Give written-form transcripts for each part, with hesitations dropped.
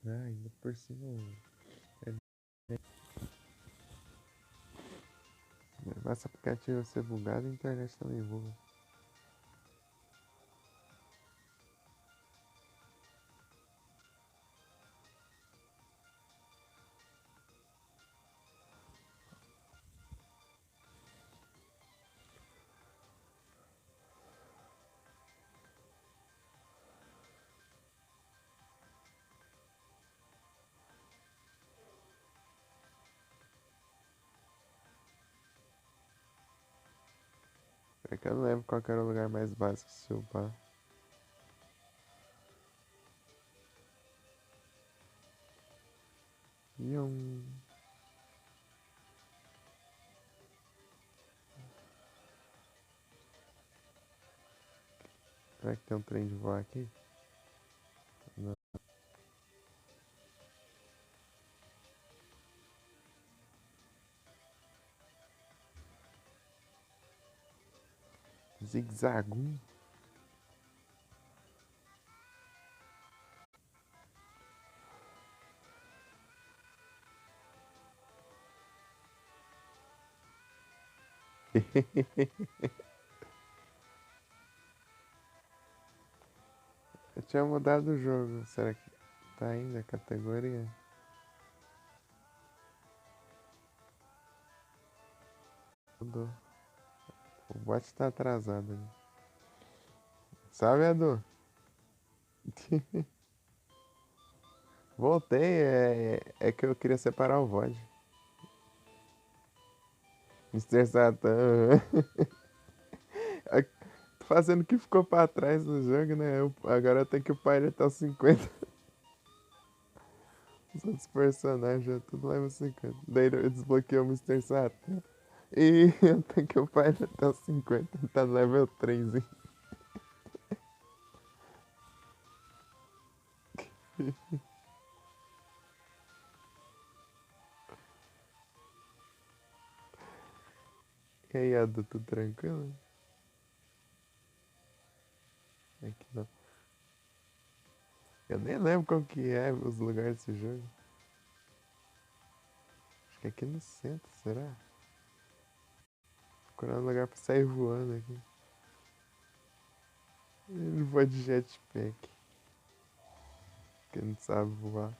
Ah, ainda por cima. Nosso aplicativo ser bugado e a internet também buga. É que eu não lembro qual que era o lugar mais básico de se upar. E um. Será que tem um trem de voar aqui? Não. Zigzagum? Eu tinha mudado o jogo. Será que tá ainda a categoria? Mudou. O bot tá atrasado ali. Sabe, Edu? Voltei, é que eu queria separar o VOD. Mr. Satan. Tô fazendo o que ficou pra trás no jogo, né? Agora eu tenho que upar ele até os 50. Os outros personagens já tudo leva 50. Daí eu desbloqueei o Mr. Satan. E eu tenho que upar ele até os 50. Tá no level 3, hein? E aí, Adu, tudo tranquilo? Aqui não. Eu nem lembro qual que é os lugares desse jogo. Acho que é aqui no centro, será? Procurar um lugar pra sair voando aqui. Ele voa de jetpack. Porque não sabe voar.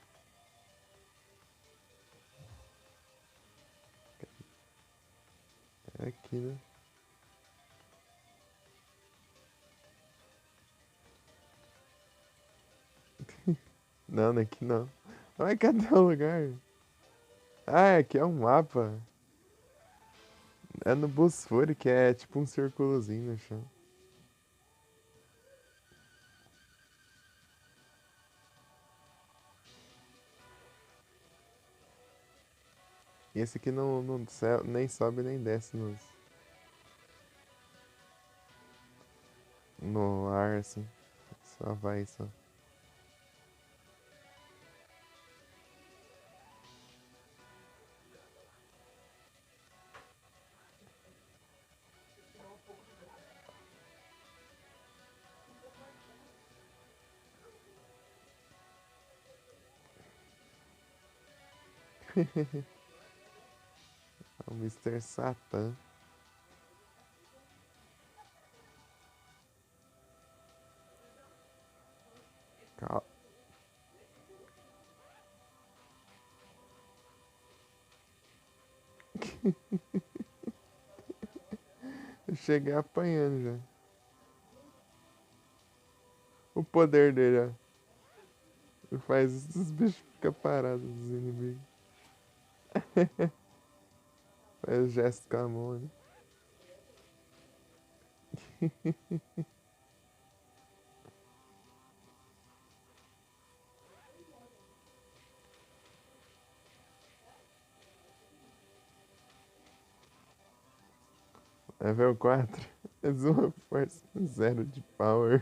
É aqui, né? Não, não é aqui não. Ai, cadê o lugar? Ah, aqui é um mapa. É no Bosfore, que é tipo um círculozinho no chão. E esse aqui nem sobe nem desce no ar, assim. Só vai, só. É o Mr. Satan. Cal- Eu cheguei apanhando já. O poder dele, ó. Ele faz isso, os bichos ficam parados, os inimigos. Faz gesto com a mão, né? Level 4. Mais uma força, zero de power.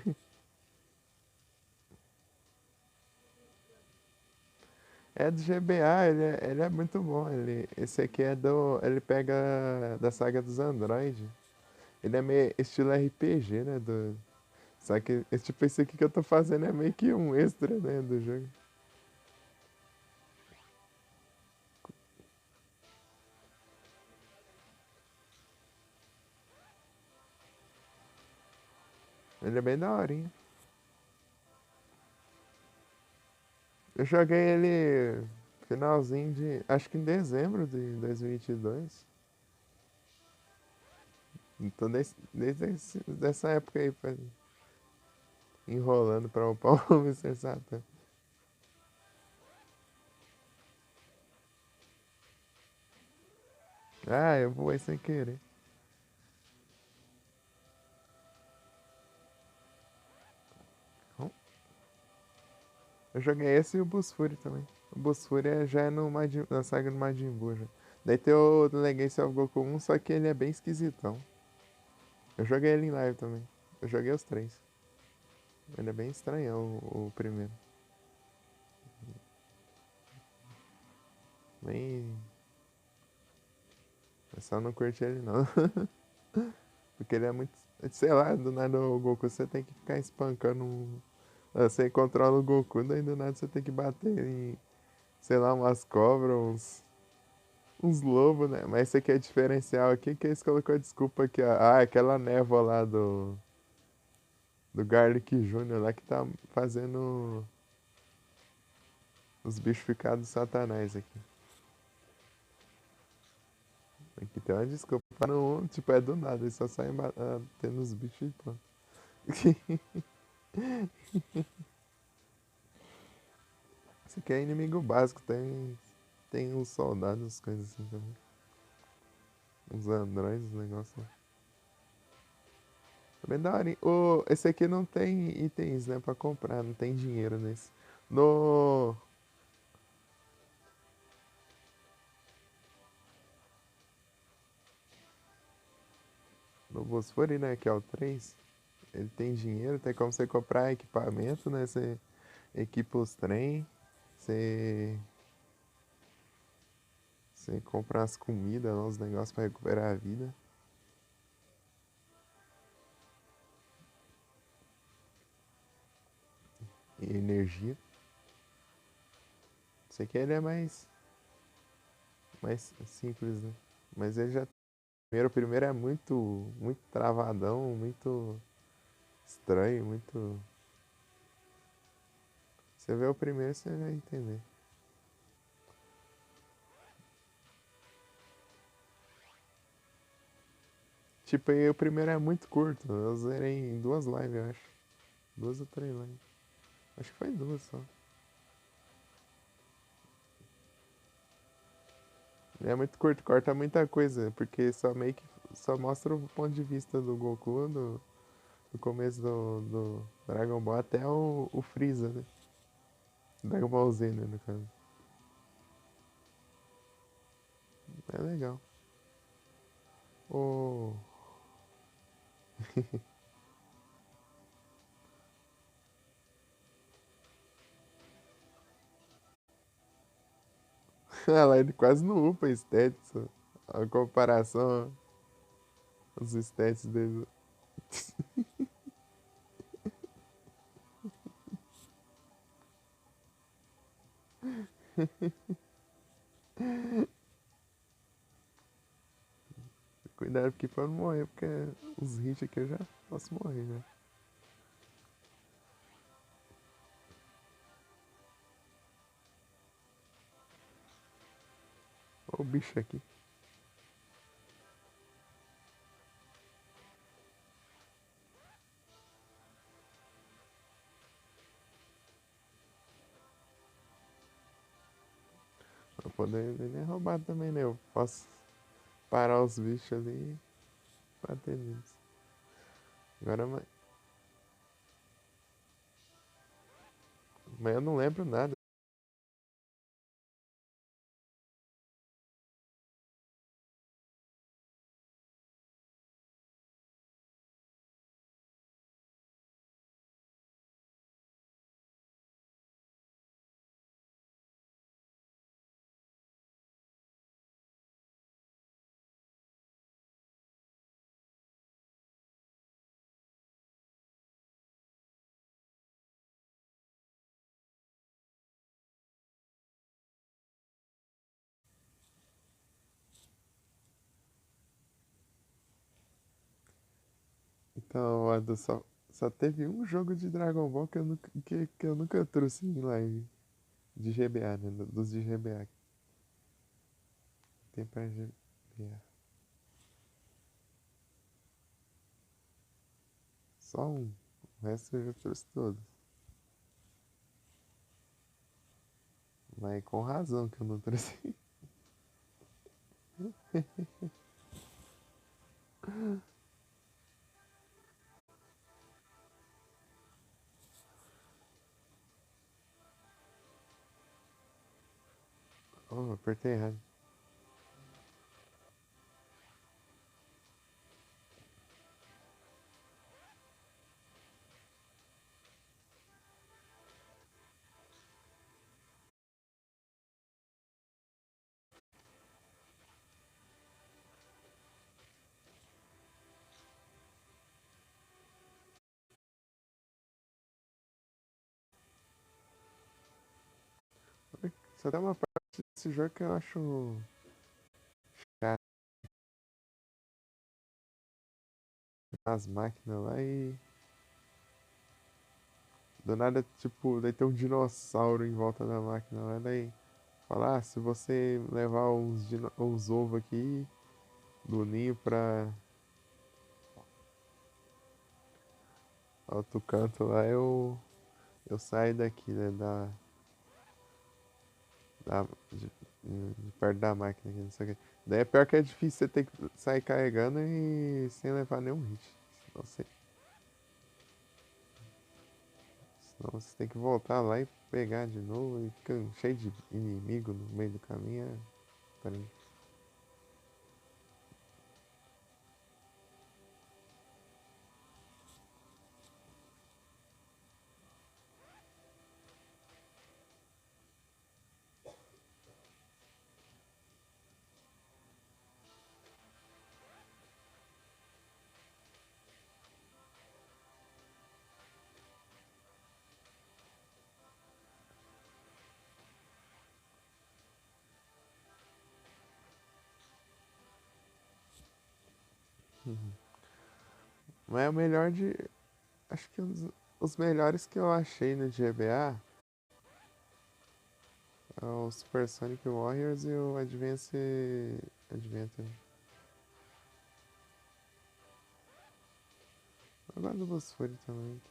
É do GBA, ele é muito bom. Esse aqui é do. Ele pega da saga dos Android. Ele é meio estilo RPG, né? Só que tipo, esse aqui que eu tô fazendo é meio que um extra, né, do jogo. Ele é bem daorinha. Eu joguei ele finalzinho de. Acho que em dezembro de 2022. Então dessa época aí, enrolando pra upar o Mr. Satan. Ah, eu voei sem querer. Hum, Eu joguei esse e o Busfuri também. O Busfuri já é no na saga do Majin Buu já. Daí tem o Legacy of Goku 1, só que ele é bem esquisitão. Eu joguei ele em live também. Eu joguei os três. Ele é bem estranhão, o primeiro. Bem. Eu só não curti ele não. Porque ele é muito. Sei lá, do nada o Goku você tem que ficar espancando um. Você controla o Goku, daí do nada você tem que bater em, sei lá, umas cobras, uns lobos, né? Mas esse aqui é diferencial aqui, que eles colocou a desculpa aqui, ó. Ah, aquela névoa lá do Garlic Jr. lá que tá fazendo os bichos ficar do satanás aqui. Aqui tem uma desculpa. Não, tipo, é do nada, eles só saem tendo os bichos e pronto. Esse aqui é inimigo básico, tem uns soldados, coisas assim também. Uns androides, negócio lá. É bem da hora, hein? Esse aqui não tem itens, né, pra comprar, não tem dinheiro nesse. No, no Bosfori, né, que é o 3 ele tem dinheiro, tem como você comprar equipamento, né? Você equipa os trem, você, você compra as comidas, os negócios pra recuperar a vida. E energia. Esse aqui ele é mais simples, né? Mas ele já. O primeiro é muito travadão, muito estranho, muito. Você vê o primeiro, você vai entender. Tipo, aí o primeiro é muito curto. Eu zerei em duas lives, eu acho. Duas ou três lives. Acho que foi duas só. É muito curto, corta muita coisa, porque só meio que só mostra o ponto de vista do Goku do começo do Dragon Ball até o Freeza, né? Dragon Ball Z, né, no caso. É legal. O... Ela ele quase não upa stats. A comparação aos stats dele. Cuidado porque pra não morrer, porque os hits aqui eu já posso morrer, né? Olha o bicho aqui. O poder dele é roubado também, né? Eu posso parar os bichos ali e bater neles. Agora, mas eu não lembro nada. Então, mano, só teve um jogo de Dragon Ball que eu nunca trouxe em live. De GBA, né? Dos de GBA. Tem pra GBA. Só um. O resto eu já trouxe todos. Mas com razão que eu não trouxe. Oh, apertei errado. Só tem uma parte desse jogo que eu acho chato. As máquinas lá e. Do nada, tipo, daí tem um dinossauro em volta da máquina lá, daí. Falar, se você levar uns ovos aqui do ninho pra outro canto lá, eu saio daqui, né? De perto da máquina aqui, não sei o que. Daí é pior que é difícil você ter que sair carregando e sem levar nenhum hit. Senão você tem que voltar lá e pegar de novo e fica cheio de inimigo no meio do caminho. Peraí. Mas é o melhor de. Acho que os melhores que eu achei no GBA é o Super Sonic Warriors e o Adventure. Eu gosto do Boss Fury também,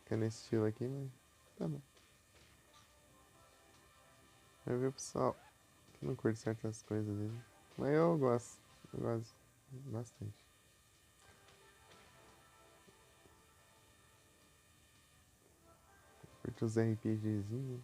que é nesse estilo aqui, mas tá bom. Eu vi o pessoal que não curte certas coisas dele. Mas eu gosto bastante. Curto os RPGzinhos.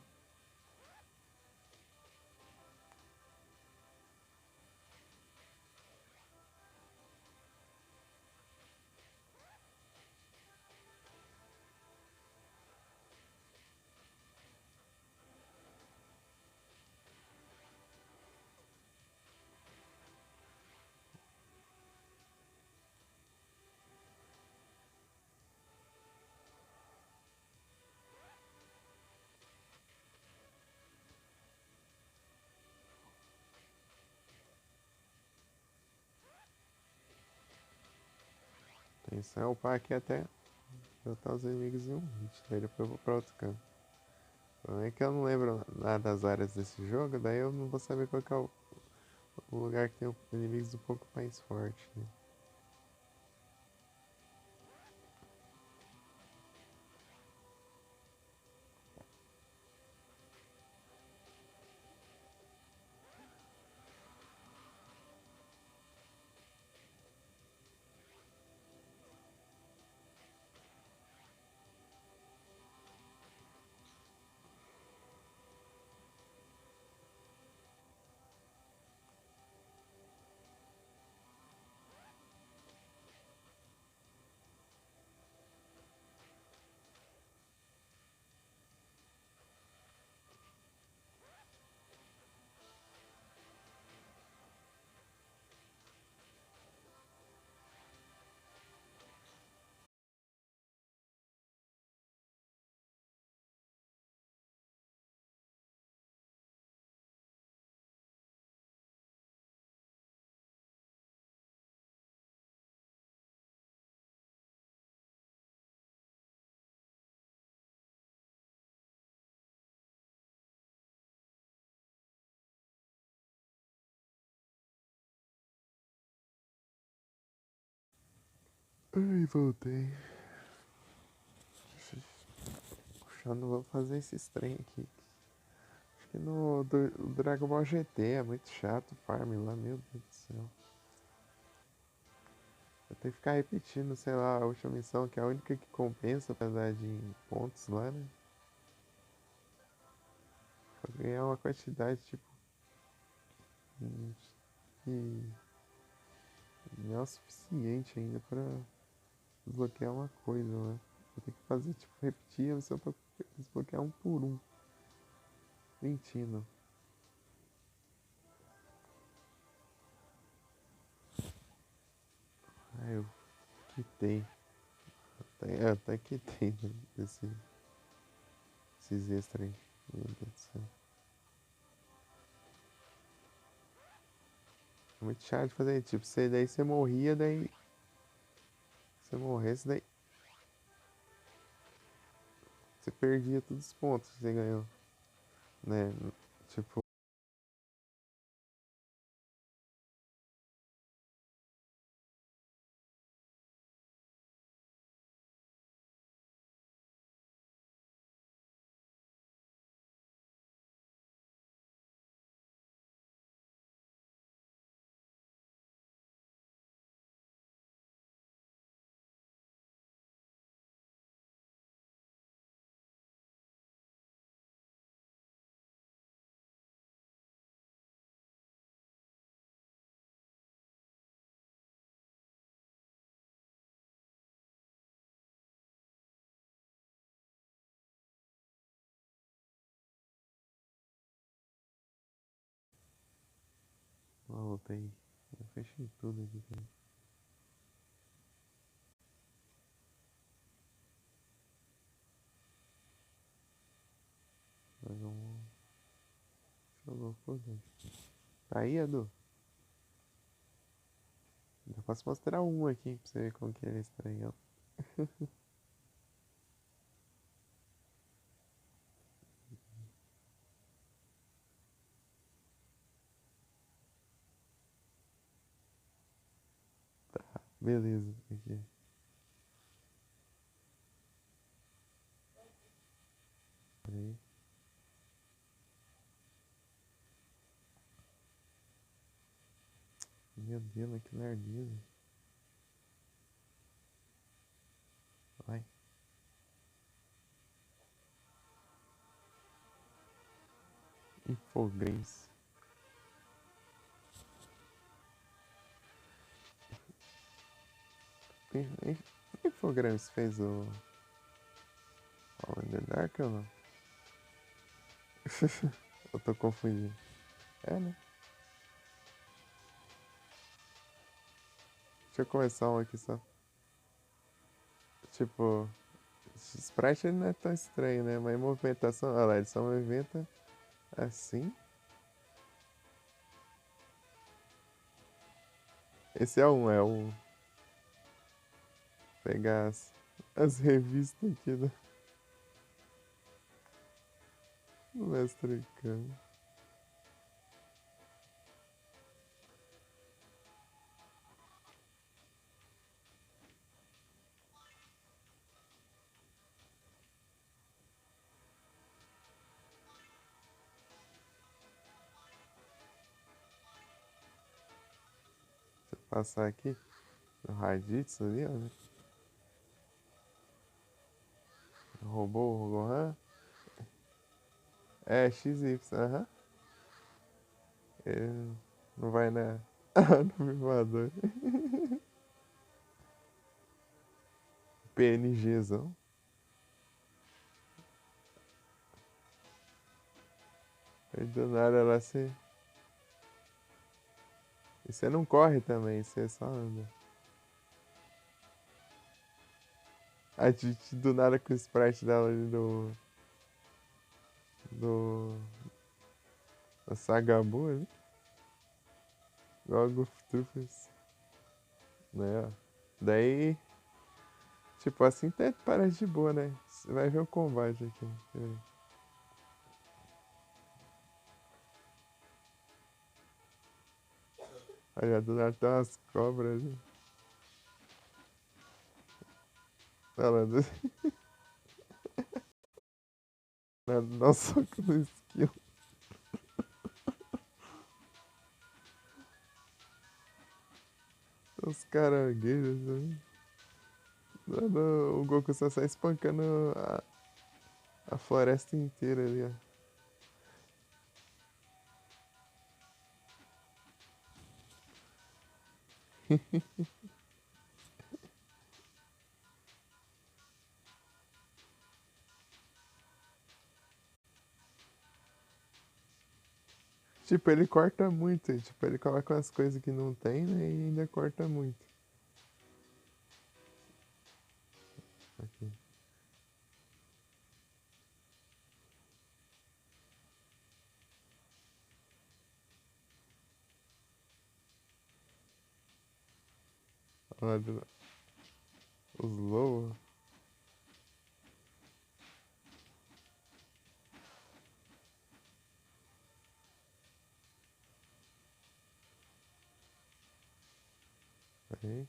Isso é upar aqui até botar os inimigos em um hit. Daí depois eu vou pra outro canto. O problema é que eu não lembro nada das áreas desse jogo, daí eu não vou saber qual que é o lugar que tem inimigos um pouco mais fortes, né? Ai, voltei. Já não vou fazer esses trem aqui. Acho que no Dragon Ball GT é muito chato o farm lá, meu Deus do céu. Eu tenho que ficar repetindo, sei lá, a última missão, que é a única que compensa pra dar de pontos lá, né? Pra ganhar uma quantidade, tipo, que não é o suficiente ainda pra desbloquear uma coisa lá. Vou ter que fazer, tipo, repetir a missão pra desbloquear um por um. Mentindo. Ah, eu quitei. Até quitei né, esses extras aí. Meu Deus do céu. É muito chato de fazer, tipo, daí você morria, daí. Se você morresse, daí você perdia todos os pontos que você ganhou. Né? Tipo, voltei. Eu fechei tudo aqui também. Mas vamos. Jogou por dentro. Tá aí, Edu? Eu posso mostrar um aqui pra você ver como que ele é estranhão. Beleza, aqui. Peraí. Meu Deus, mas que lerdeza. Vai. Infogrames. Infogrames fez o All in the Dark ou não? Eu tô confundindo. É, né? Deixa eu começar um aqui só. Tipo, sprite ele não é tão estranho, né? Mas movimentação, olha lá, ele só movimenta assim. Esse é um, é o. Pegar as revistas aqui do Mestre Kami. Deixa eu passar aqui no Raditz ali, ó. Né? Roubou o Gohan. É, XY, aham. Ele não vai na. No voador. PNGzão. Aí do nada lá você. E você não corre também, você só anda. A gente do nada com o sprite dela ali do. Da Sagabu ali. Igual a Goof Troopers. Né? Ó. Daí. Tipo, assim até parece de boa, né? Você vai ver o combate aqui. Peraí. Olha, do nada tem umas cobras ali. Olha lá, dá um soco no esquilo. Os caranguejos, né? O Goku só sai espancando a floresta inteira ali, ó. Tipo, ele corta muito. Tipo, ele coloca umas coisas que não tem, né? E ainda corta muito. Aqui. Olha os lobos. Aí.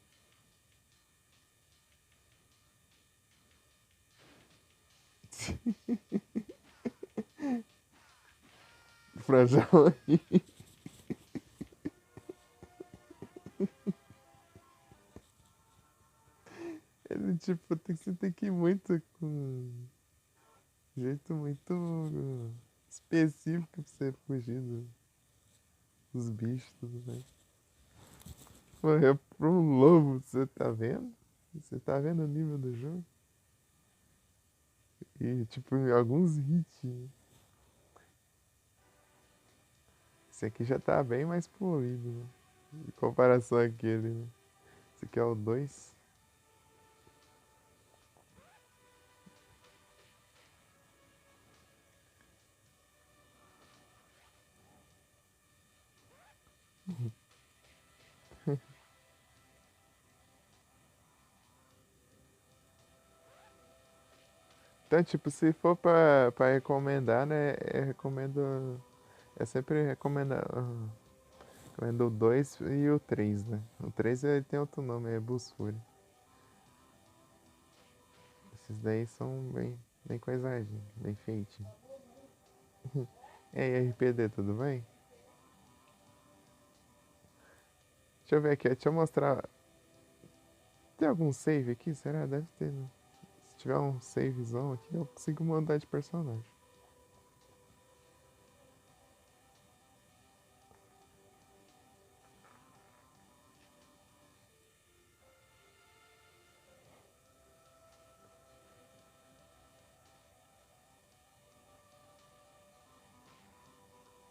Frajão aí. Ele, tipo, você tem que ir muito com um jeito muito específico pra você fugir dos bichos e tudo mais. Morreu pra um lobo, você tá vendo? Você tá vendo o nível do jogo? E, tipo, em alguns hits. Esse aqui já tá bem mais polido, né? Em comparação àquele, né? Esse aqui é o 2. Então, tipo, se for pra recomendar, né? Recomendo. É sempre recomendar. Recomendo o 2 e o 3, né? O 3 ele tem outro nome, é Busfuri. Esses daí são bem coisadinhos, bem feitinhos. E aí, RPD, tudo bem? Deixa eu ver aqui, deixa eu mostrar. Tem algum save aqui? Será? Deve ter, né? Se tiver um savezão aqui, eu consigo mudar de personagem.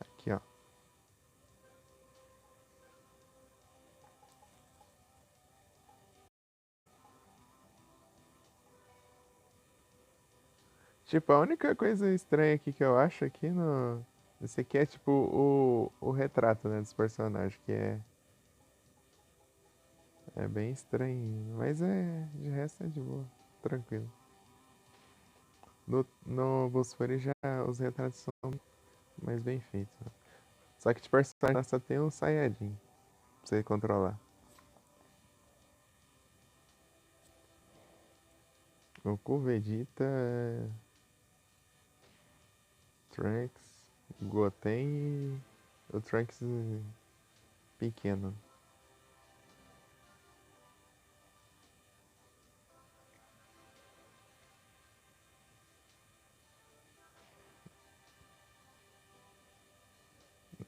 Aqui, ó. Tipo, a única coisa estranha aqui que eu acho aqui no. Esse aqui é tipo o retrato, né, dos personagens, que é bem estranho. Mas de resto é de boa, tranquilo. No Bosfori já os retratos são mais bem feitos, né? Só que de personagem só tem um Saiyajin pra você controlar. Goku, Vegeta, Trunks, Goten e o Trunks pequeno.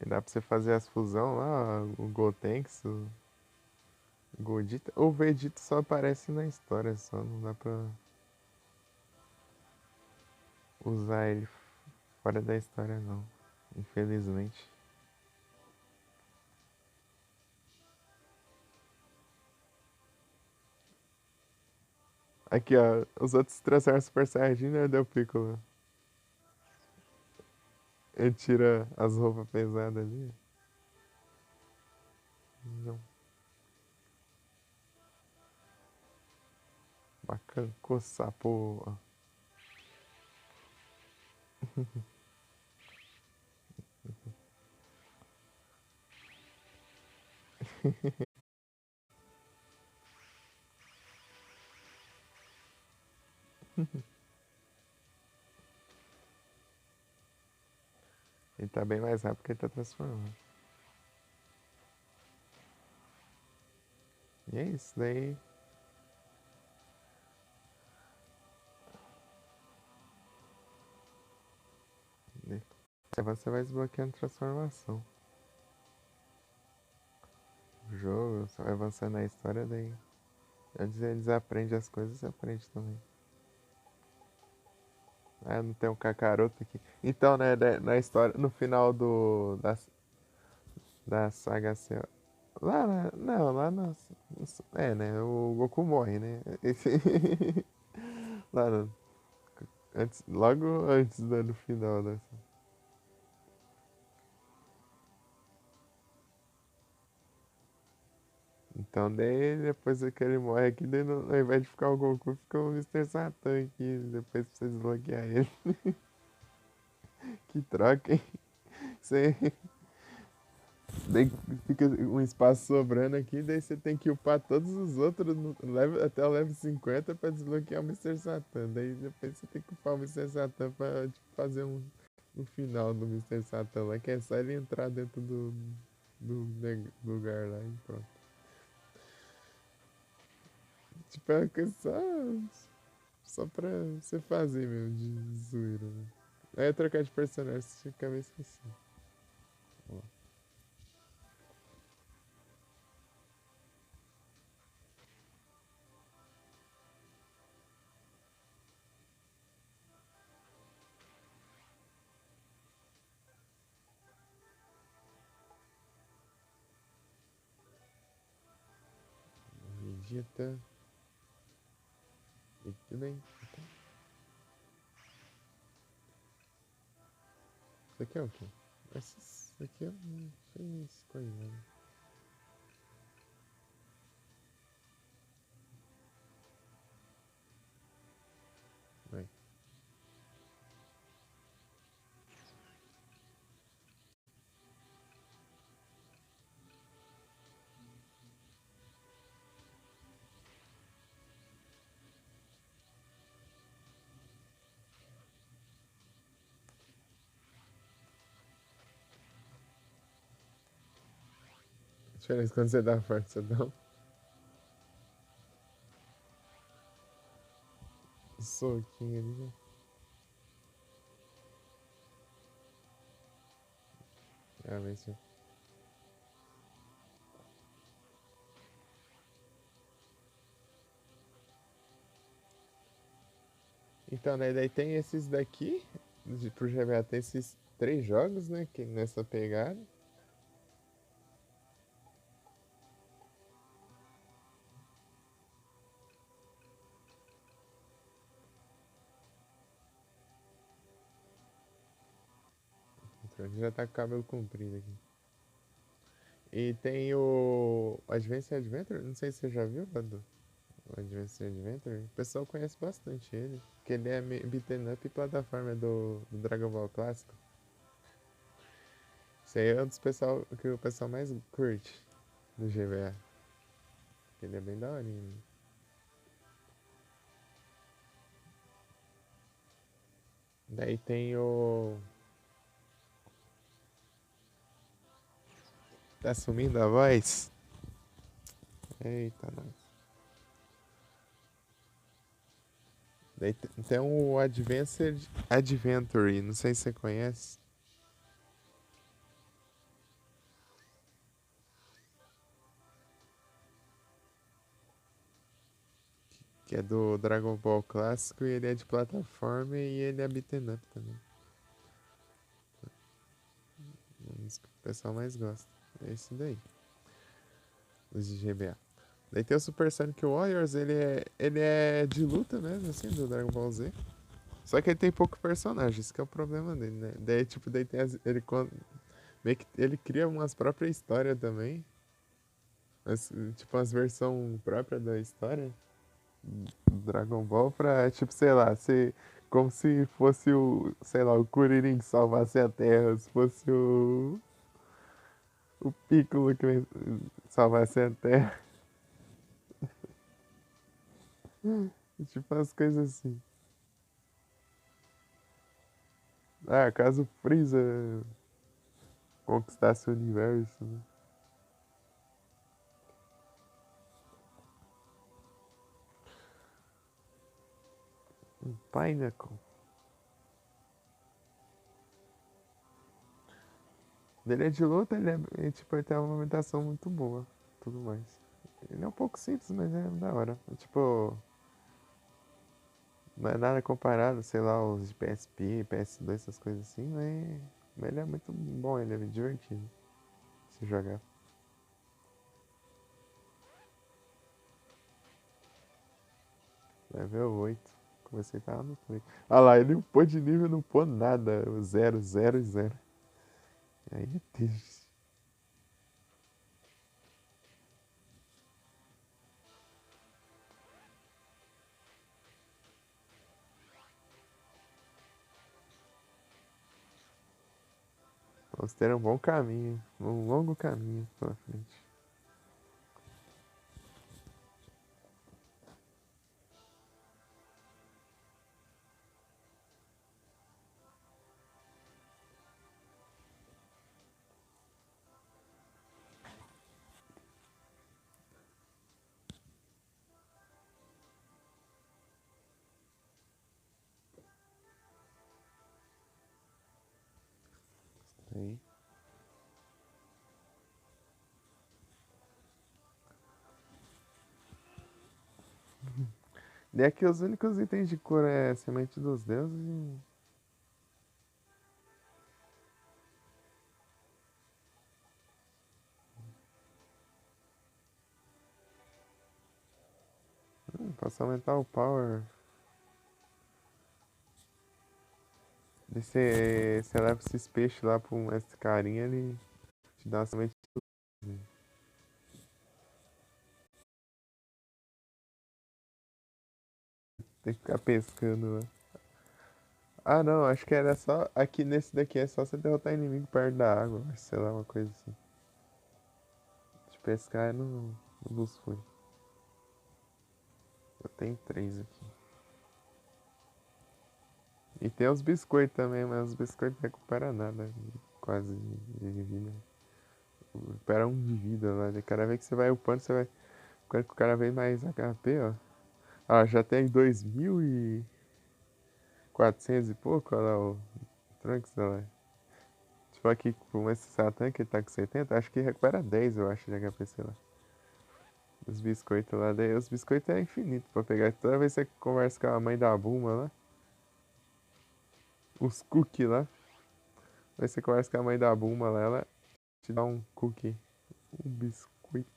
E dá pra você fazer as fusão lá, o Gotenks, o Godita. O Vegeta só aparece na história, só não dá pra usar ele fora da história não, infelizmente. Aqui ó, os outros trouxeram Super Saiyajin, né? Deu Piccolo. Ele tira as roupas pesadas ali. Não, bacana, coçar, pô. Ele tá bem mais rápido que ele tá transformando. E é isso, daí. Aí você vai desbloqueando transformação. O jogo, você vai avançando na história, daí. Antes eles aprendem as coisas, você aprende também. Ah, não tem um Kakaroto aqui. Então, né, na história, no final da saga Cell. Não, lá no. É, né? O Goku morre, né? Lá no, logo antes do final dessa. Então daí depois que ele morre aqui, daí ao invés de ficar o Goku, fica o Mr. Satan aqui, depois pra você desbloquear ele. Que troca, hein? Você, daí fica um espaço sobrando aqui, daí você tem que upar todos os outros até o level 50 pra desbloquear o Mr. Satan. Daí depois você tem que upar o Mr. Satan pra tipo, fazer um final do Mr. Satan lá, que é só ele entrar dentro do lugar lá e pronto. Tipo, é uma coisa só pra você fazer mesmo, de zoeira, né? Aí é trocar de personagem, você fica meio esquecido. Ó, Vegeta. E tudo bem. Isso aqui é o quê? Isso aqui eu não sei escolher, né? Vai. A diferença quando você dá forte, você dá um soquinho ali, né? Ah, mas sim. Então, né, daí tem esses daqui, pro GBA tem esses 3 jogos, né, que nessa pegada. Então, já tá com o cabelo comprido aqui. E tem o Advance Adventure, não sei se você já viu, Badu. O Advance Adventure, o pessoal conhece bastante ele, porque ele é beaten up e plataforma do Dragon Ball clássico. Esse aí é um dos pessoal que o pessoal mais curte do GBA. Ele é bem daorinha. Daí tem o. Tá sumindo a voz? Eita, nós. Daí tem o Advanced Adventure, não sei se você conhece. Que é do Dragon Ball clássico e ele é de plataforma e ele é beaten up também. Um dos que o pessoal mais gosta. É esse daí. Os de GBA. Daí tem o Super Sonic Warriors, ele é de luta mesmo, assim, do Dragon Ball Z. Só que ele tem pouco personagem, esse que é o problema dele, né? Daí, tipo, daí tem meio que ele cria umas próprias histórias também. Tipo, umas versões próprias da história do Dragon Ball pra, tipo, sei lá, ser como se fosse sei lá, o Kuririn que salvasse a Terra, se fosse o Piccolo que salvasse a Terra. Tipo, umas coisas assim. Ah, caso Freeza. conquistasse o universo, né? Pinnacle. Ele é de luta, tipo, ele tem uma movimentação muito boa. Tudo mais. Ele é um pouco simples, mas é da hora. Tipo, não é nada comparado, sei lá, os de PSP, PS2, essas coisas assim, mas ele é muito bom, ele é divertido se jogar. Level 8. Comecei a estar no play. Ah lá, ele upou de nível e não upou nada. O 0, 0 e 0. Aí é triste. Vamos ter um bom caminho. Um longo caminho pela frente. Aí. E aqui os únicos itens de cor é semente dos deuses e. Posso aumentar o power. E você leva esses peixes lá pra esse carinha, ele te dá uma semente. Tem que ficar pescando lá. Ah não, acho que era só. Aqui nesse daqui é só você derrotar inimigo perto da água. Sei lá, uma coisa assim. De pescar é no Busfui. Eu tenho três aqui. E tem os biscoitos também, mas os biscoitos não recuperam nada. Quase de vida. Recupera um de vida lá. De cada vez que você vai upando, você vai. Quando o cara vem mais HP, ó. Ah, já tem 2.400 e pouco, olha lá o Trunks, olha lá. Tipo aqui com esse Satan que ele tá com 70, acho que recupera 10, eu acho, de HP, sei lá. Os biscoitos lá, daí os biscoitos é infinito pra pegar. Toda vez que você conversa com a mãe da Bulma lá, os cookies lá, aí você conversa com a mãe da Bulma lá, ela te dá um cookie, um biscoito.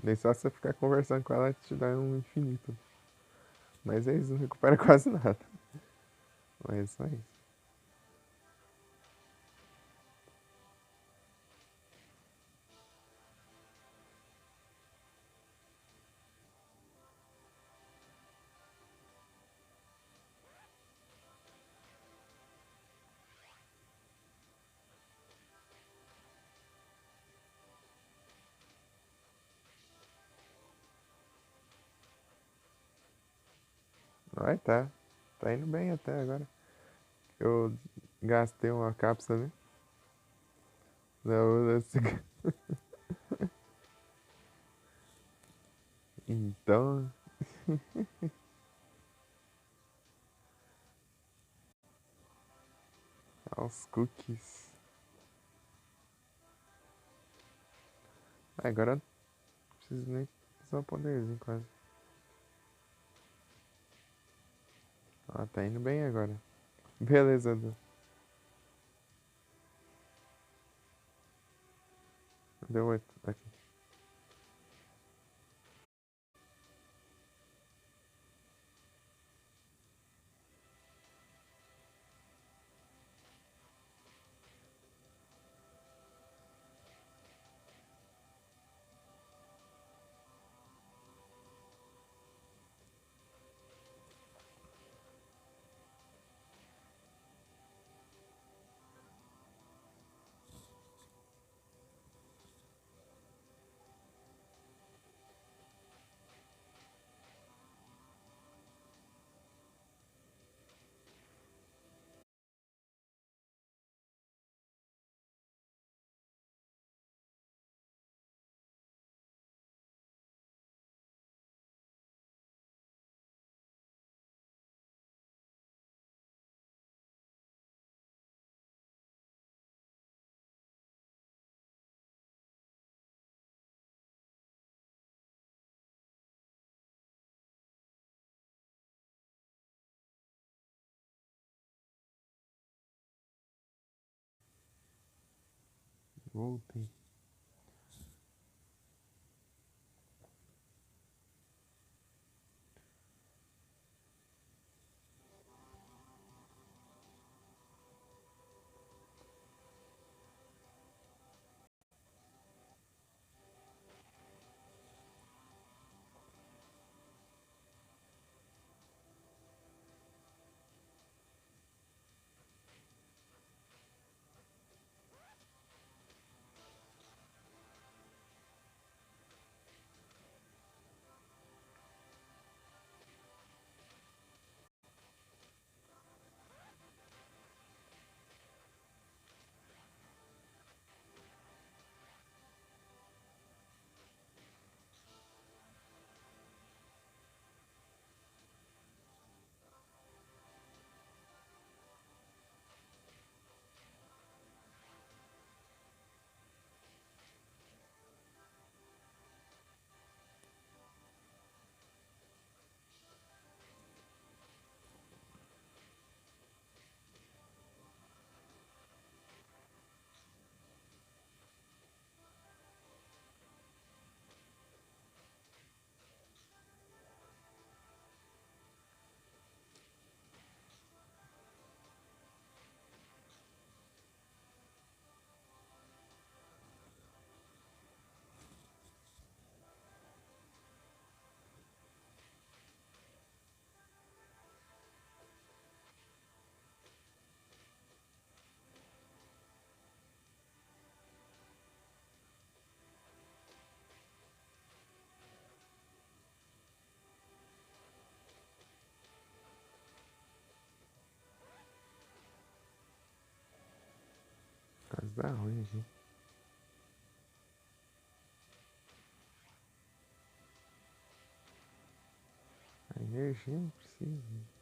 Nem só você ficar conversando com ela, ela te dá um infinito. Mas eles não recuperam quase nada. Mas é só isso. Vai, tá. Tá indo bem até agora. Eu gastei uma cápsula, né? Não, então, aos cookies. Agora não preciso nem usar o poderzinho quase. Ah, tá indo bem agora. Beleza, Du. Deu 8 aqui. Voltei. Quase dá ruim aqui. A energia não precisa.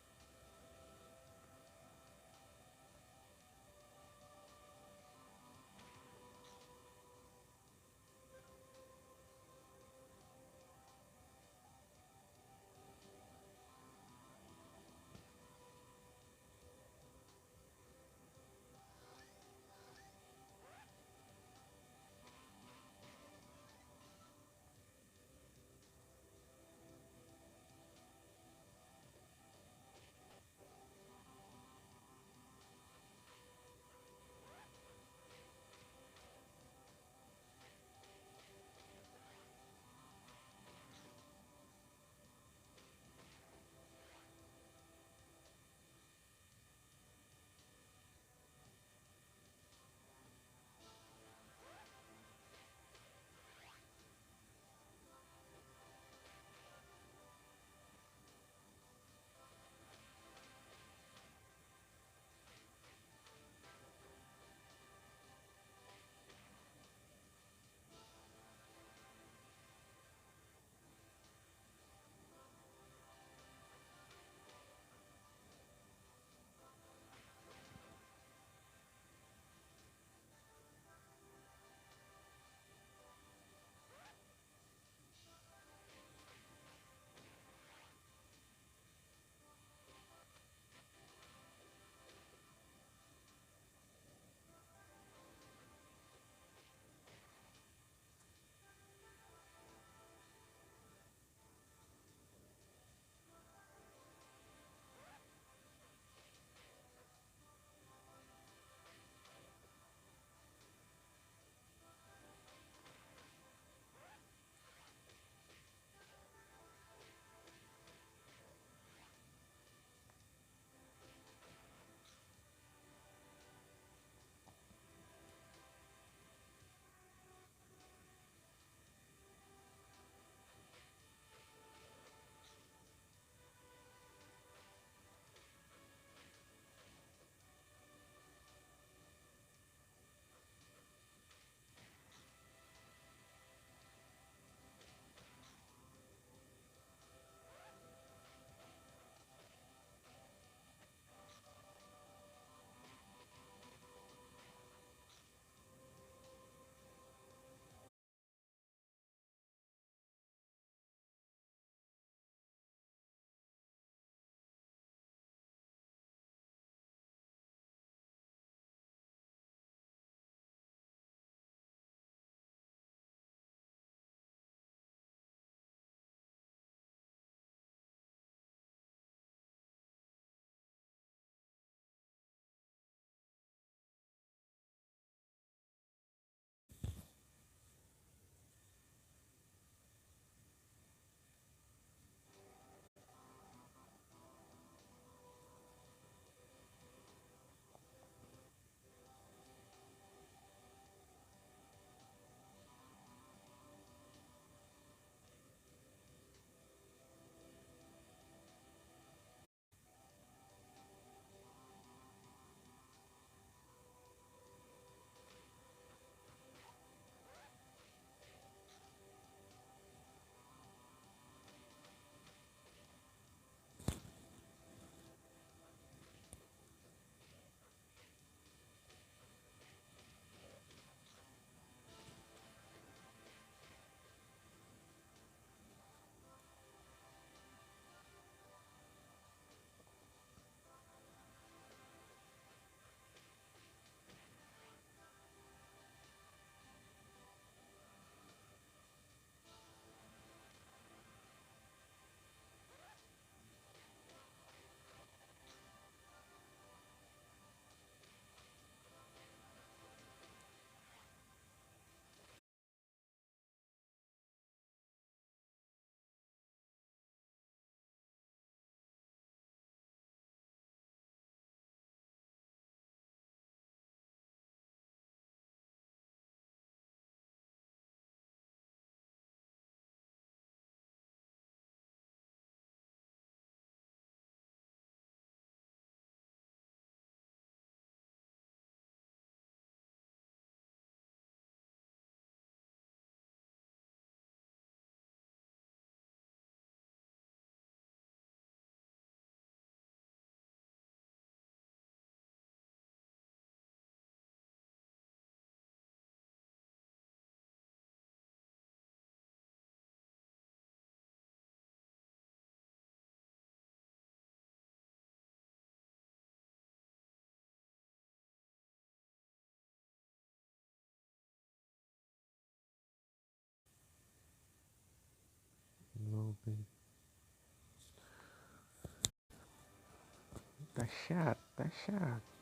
Tá chato, tá chato.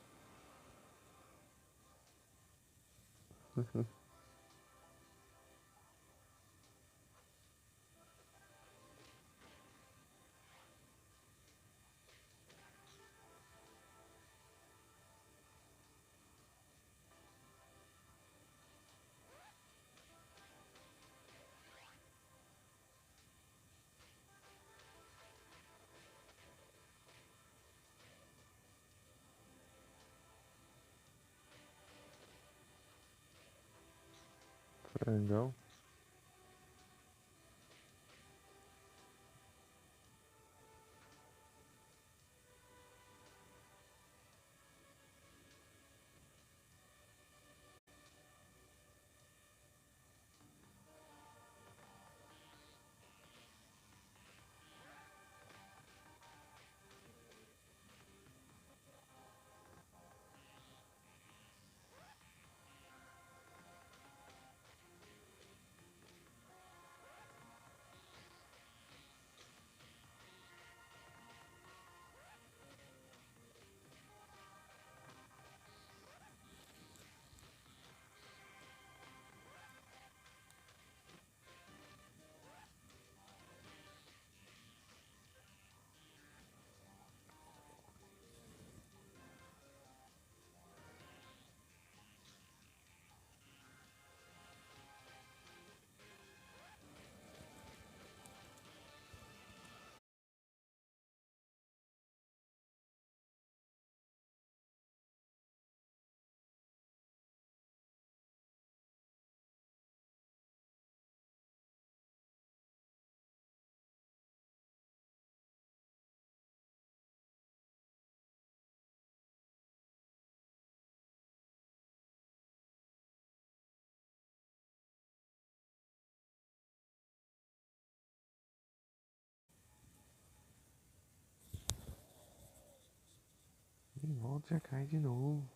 Frangão. E volta já cai de novo.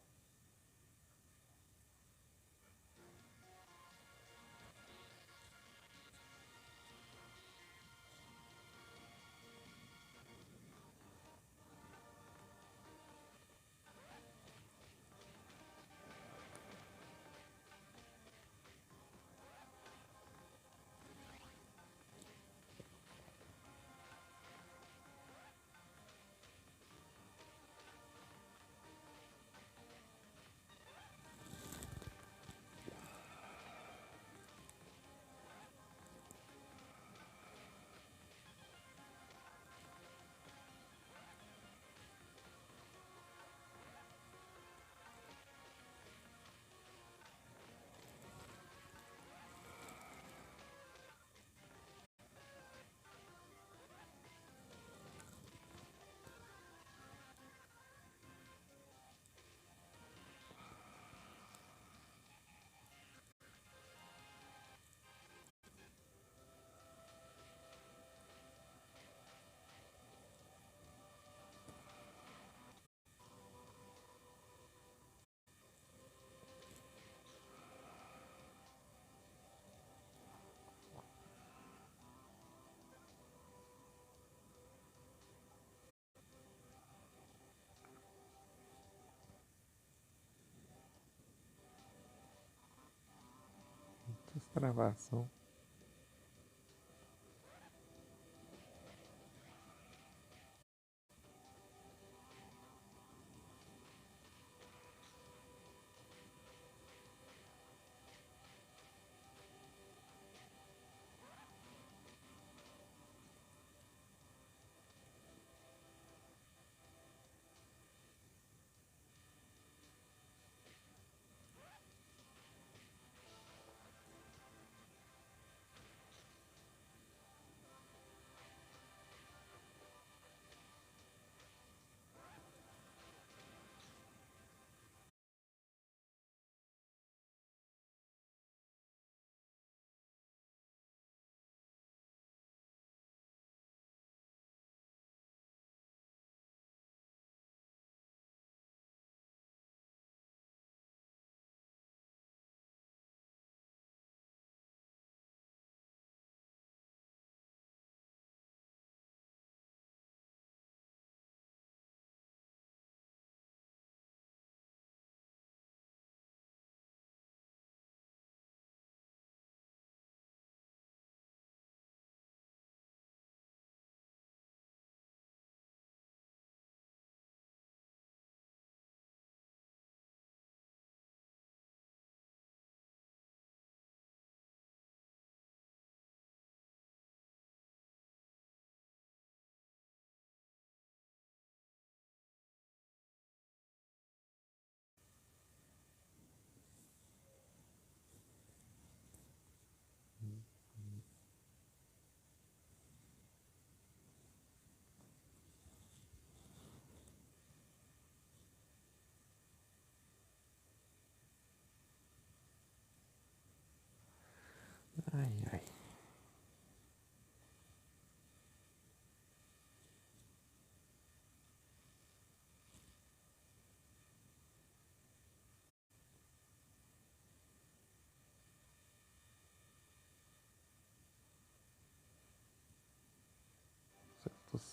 Destravação.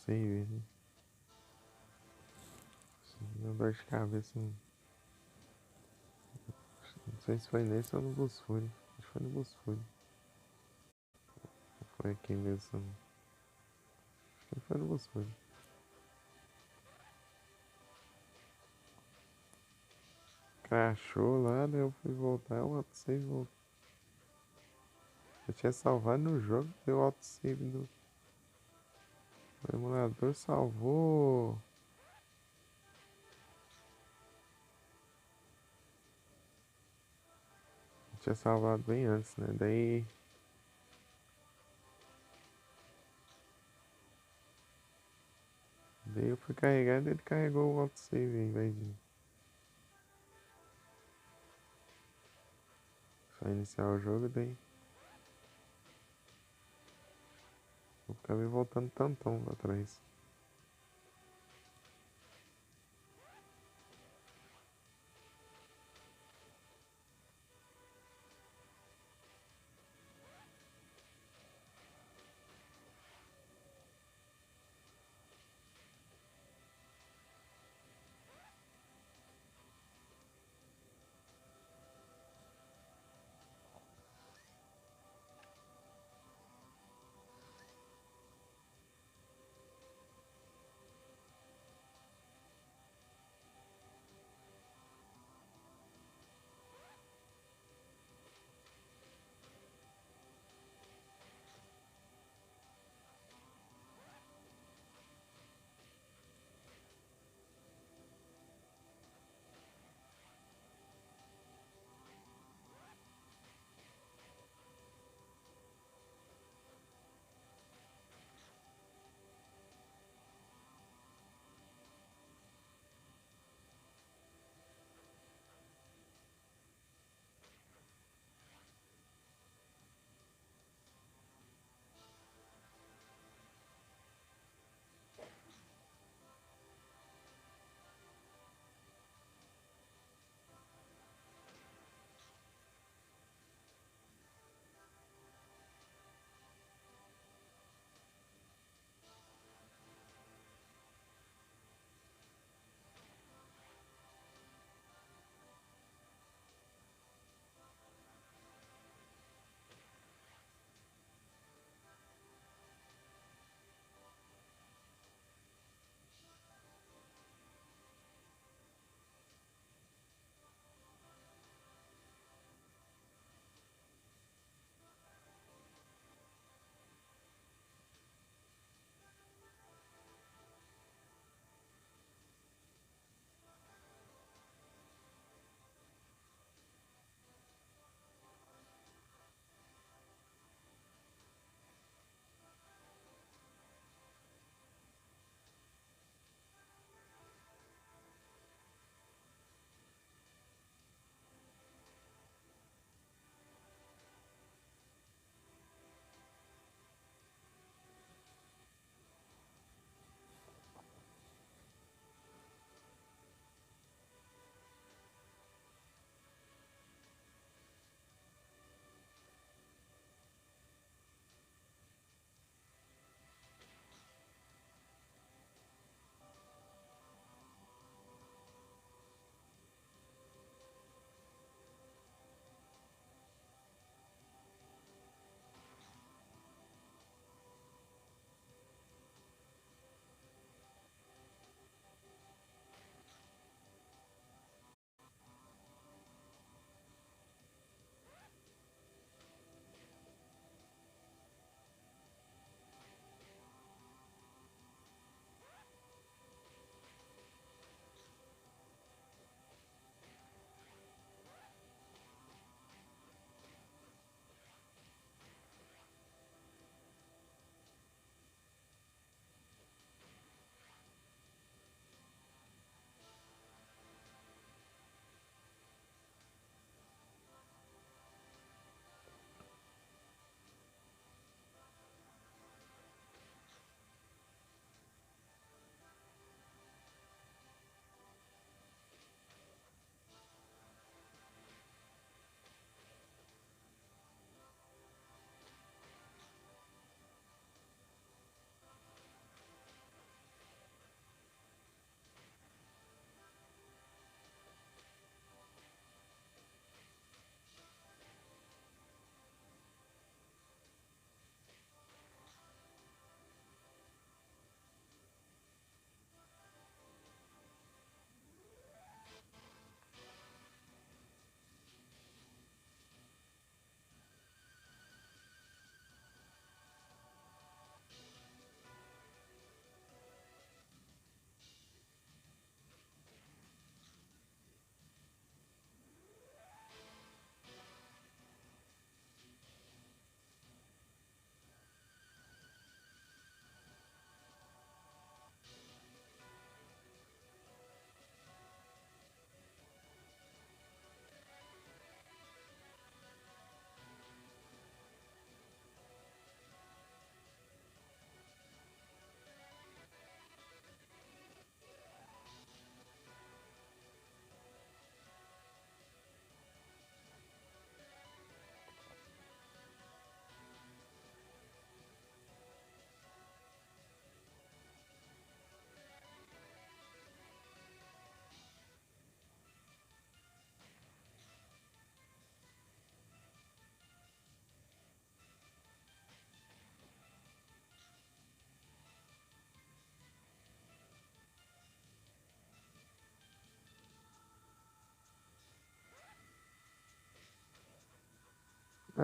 autosave, né? Deu dor de cabeça. Não sei se foi nesse ou no Busfuri. Acho que foi no Busfuri. Foi aqui mesmo. Acho que foi no Busfuri. Crashou lá, daí eu fui voltar, o autosave voltou. Eu tinha salvado no jogo, deu autosave no. O emulador salvou. Eu tinha salvado bem antes, né? Daí eu fui carregar e ele carregou o autosave em vez de só iniciar o jogo, daí eu acabei voltando tantão pra trás.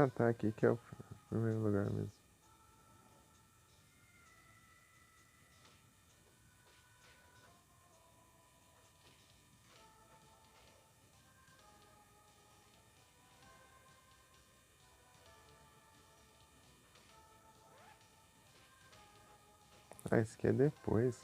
Ah, tá, aqui que é o primeiro lugar mesmo. Ah, esse aqui é depois.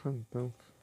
Fantástico.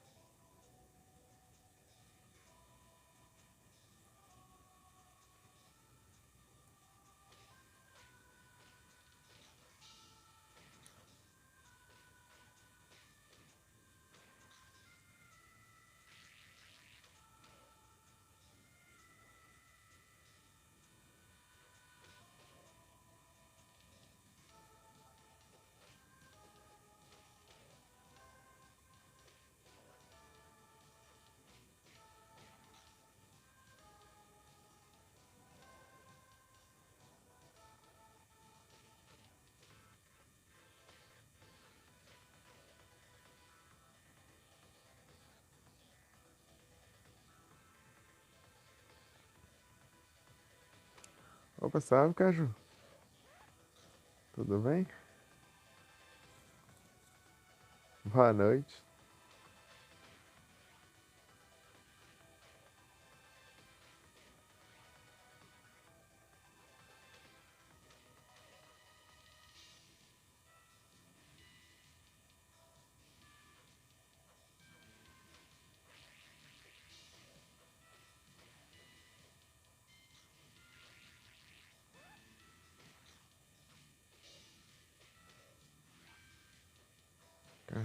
Opa, salve, Caju. Tudo bem? Boa noite.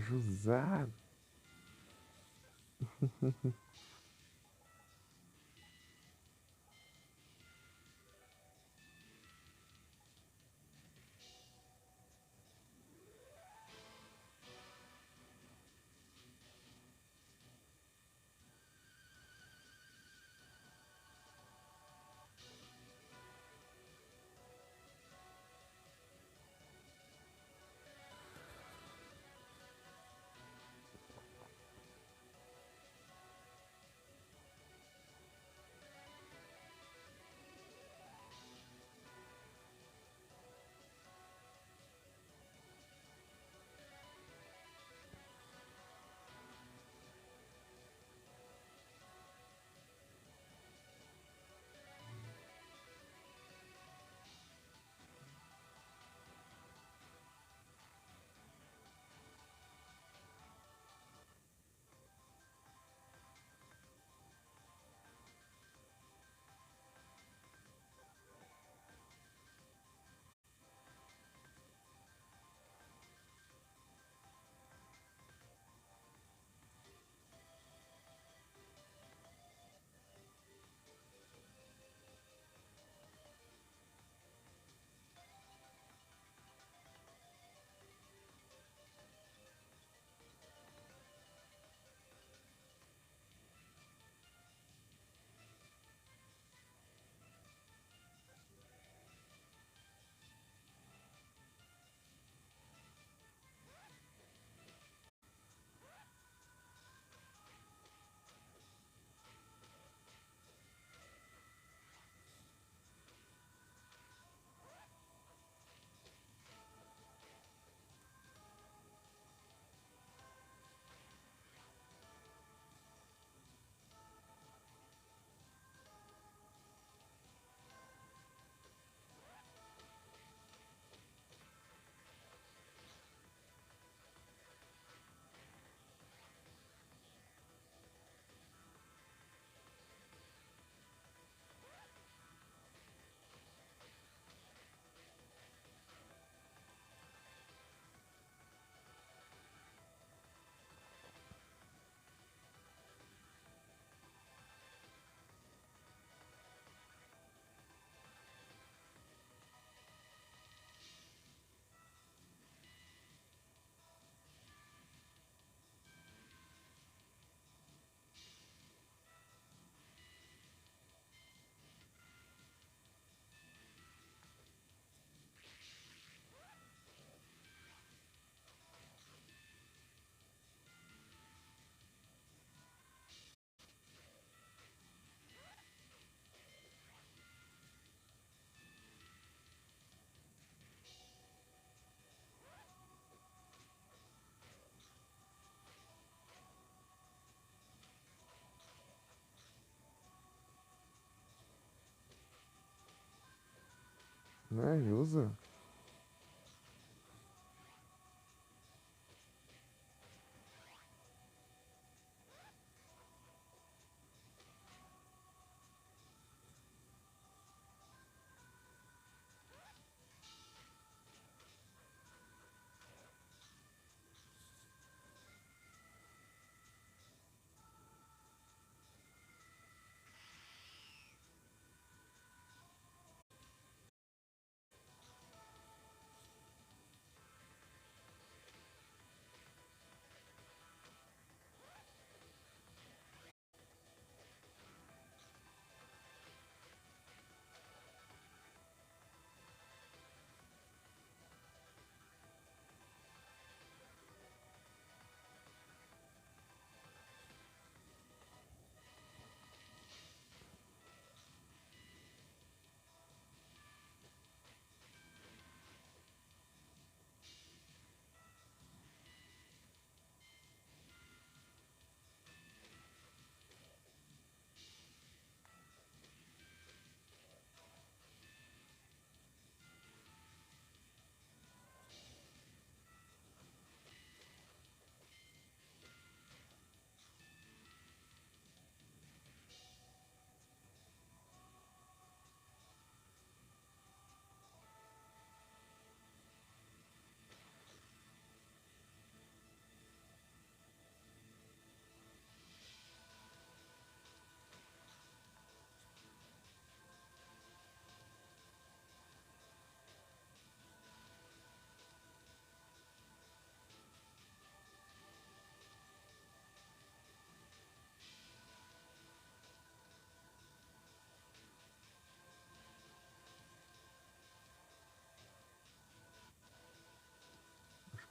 Jusado. Né, Jusa?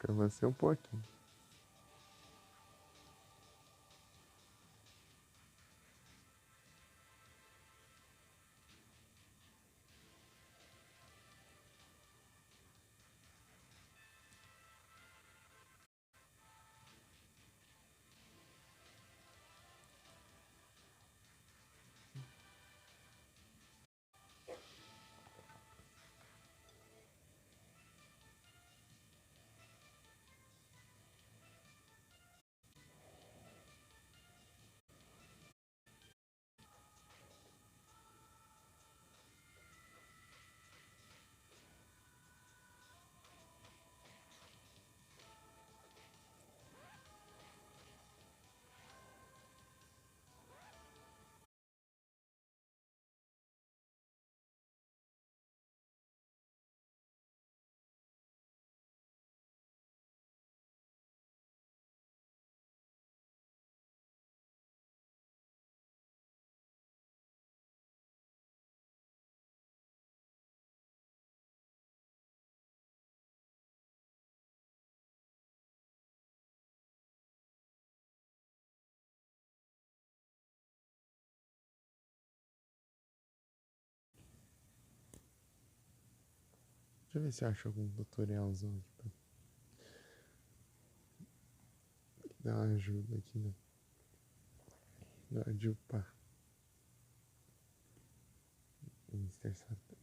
Pra você um pouquinho. Deixa eu ver se eu acho algum tutorialzão aqui pra dar uma ajuda aqui, né? Na hora de upar. Mr. Satan.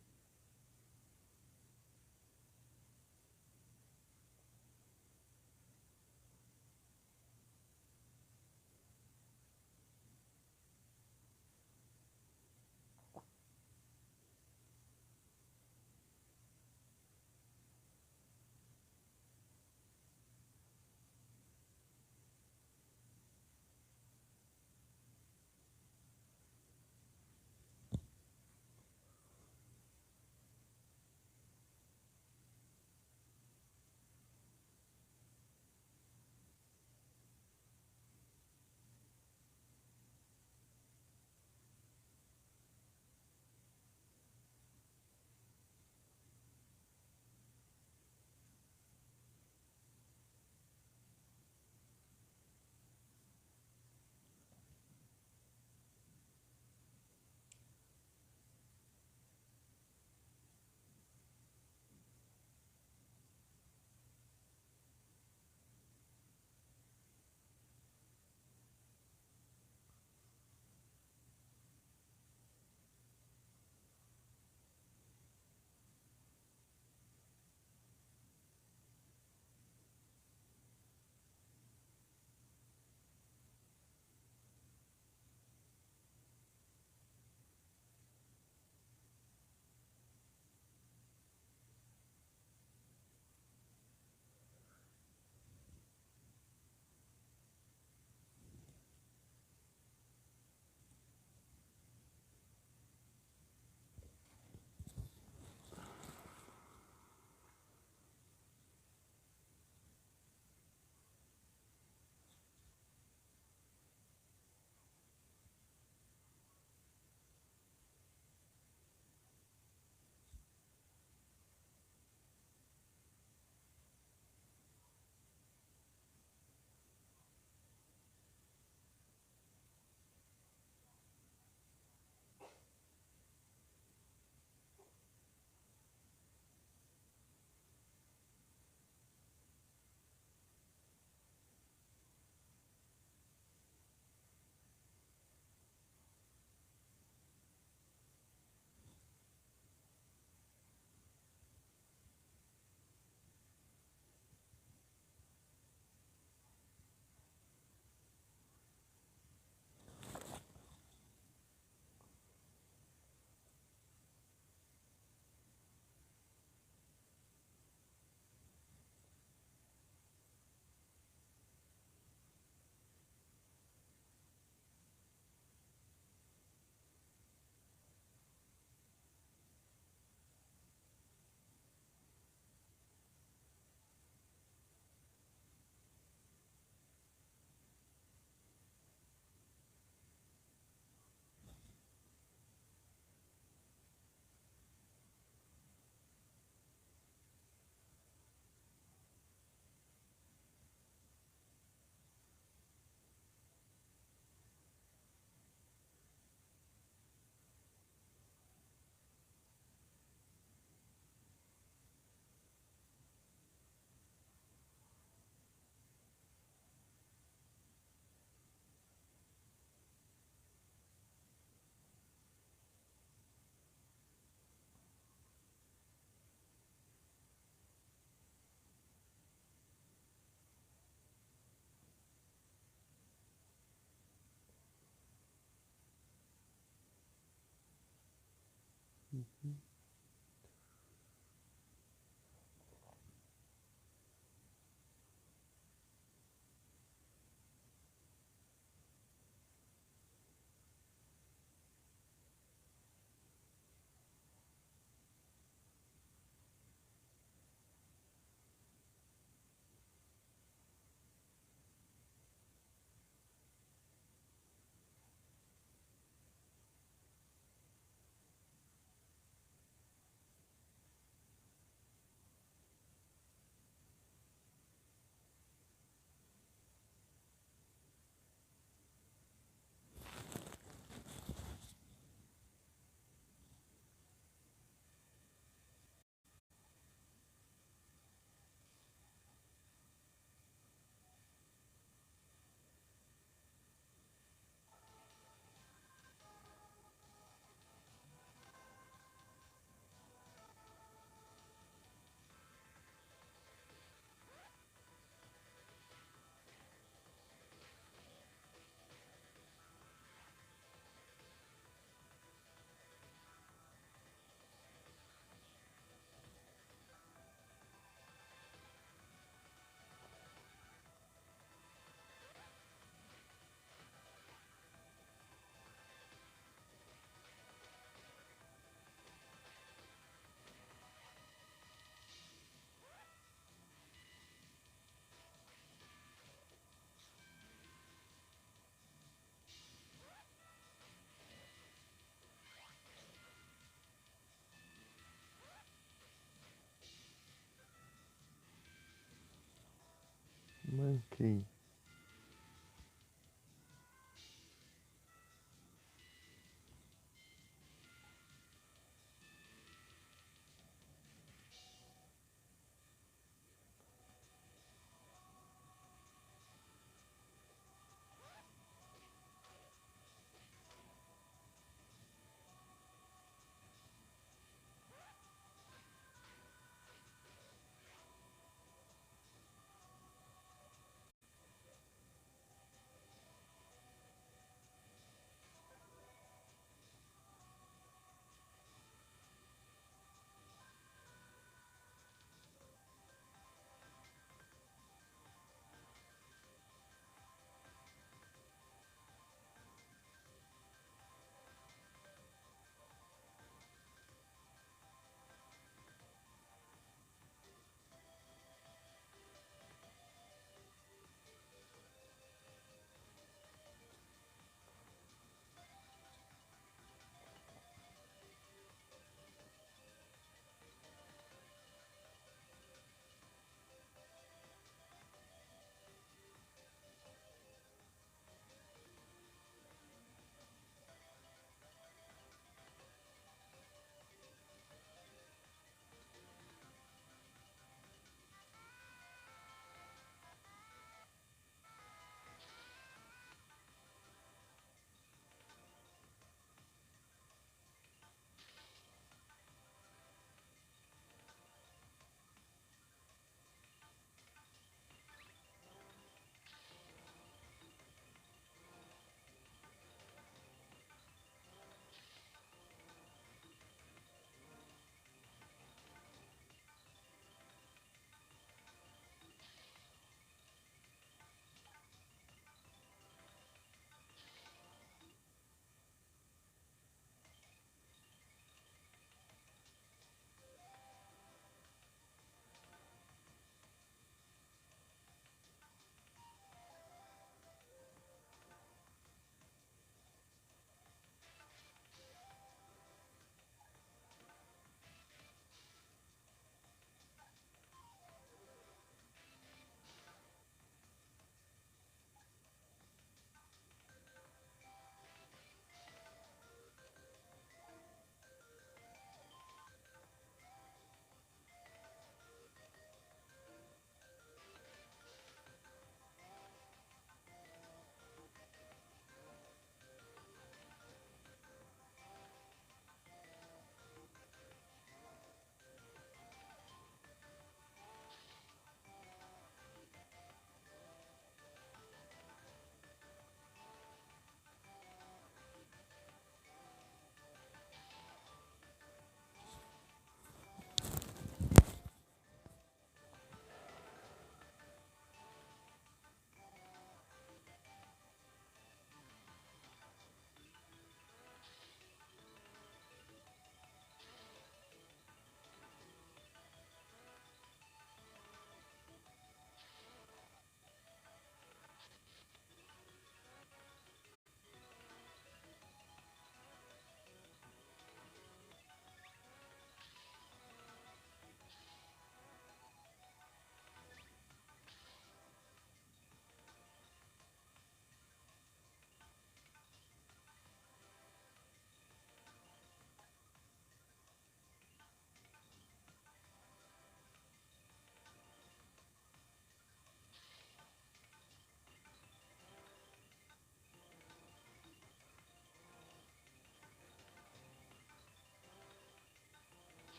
Manquei.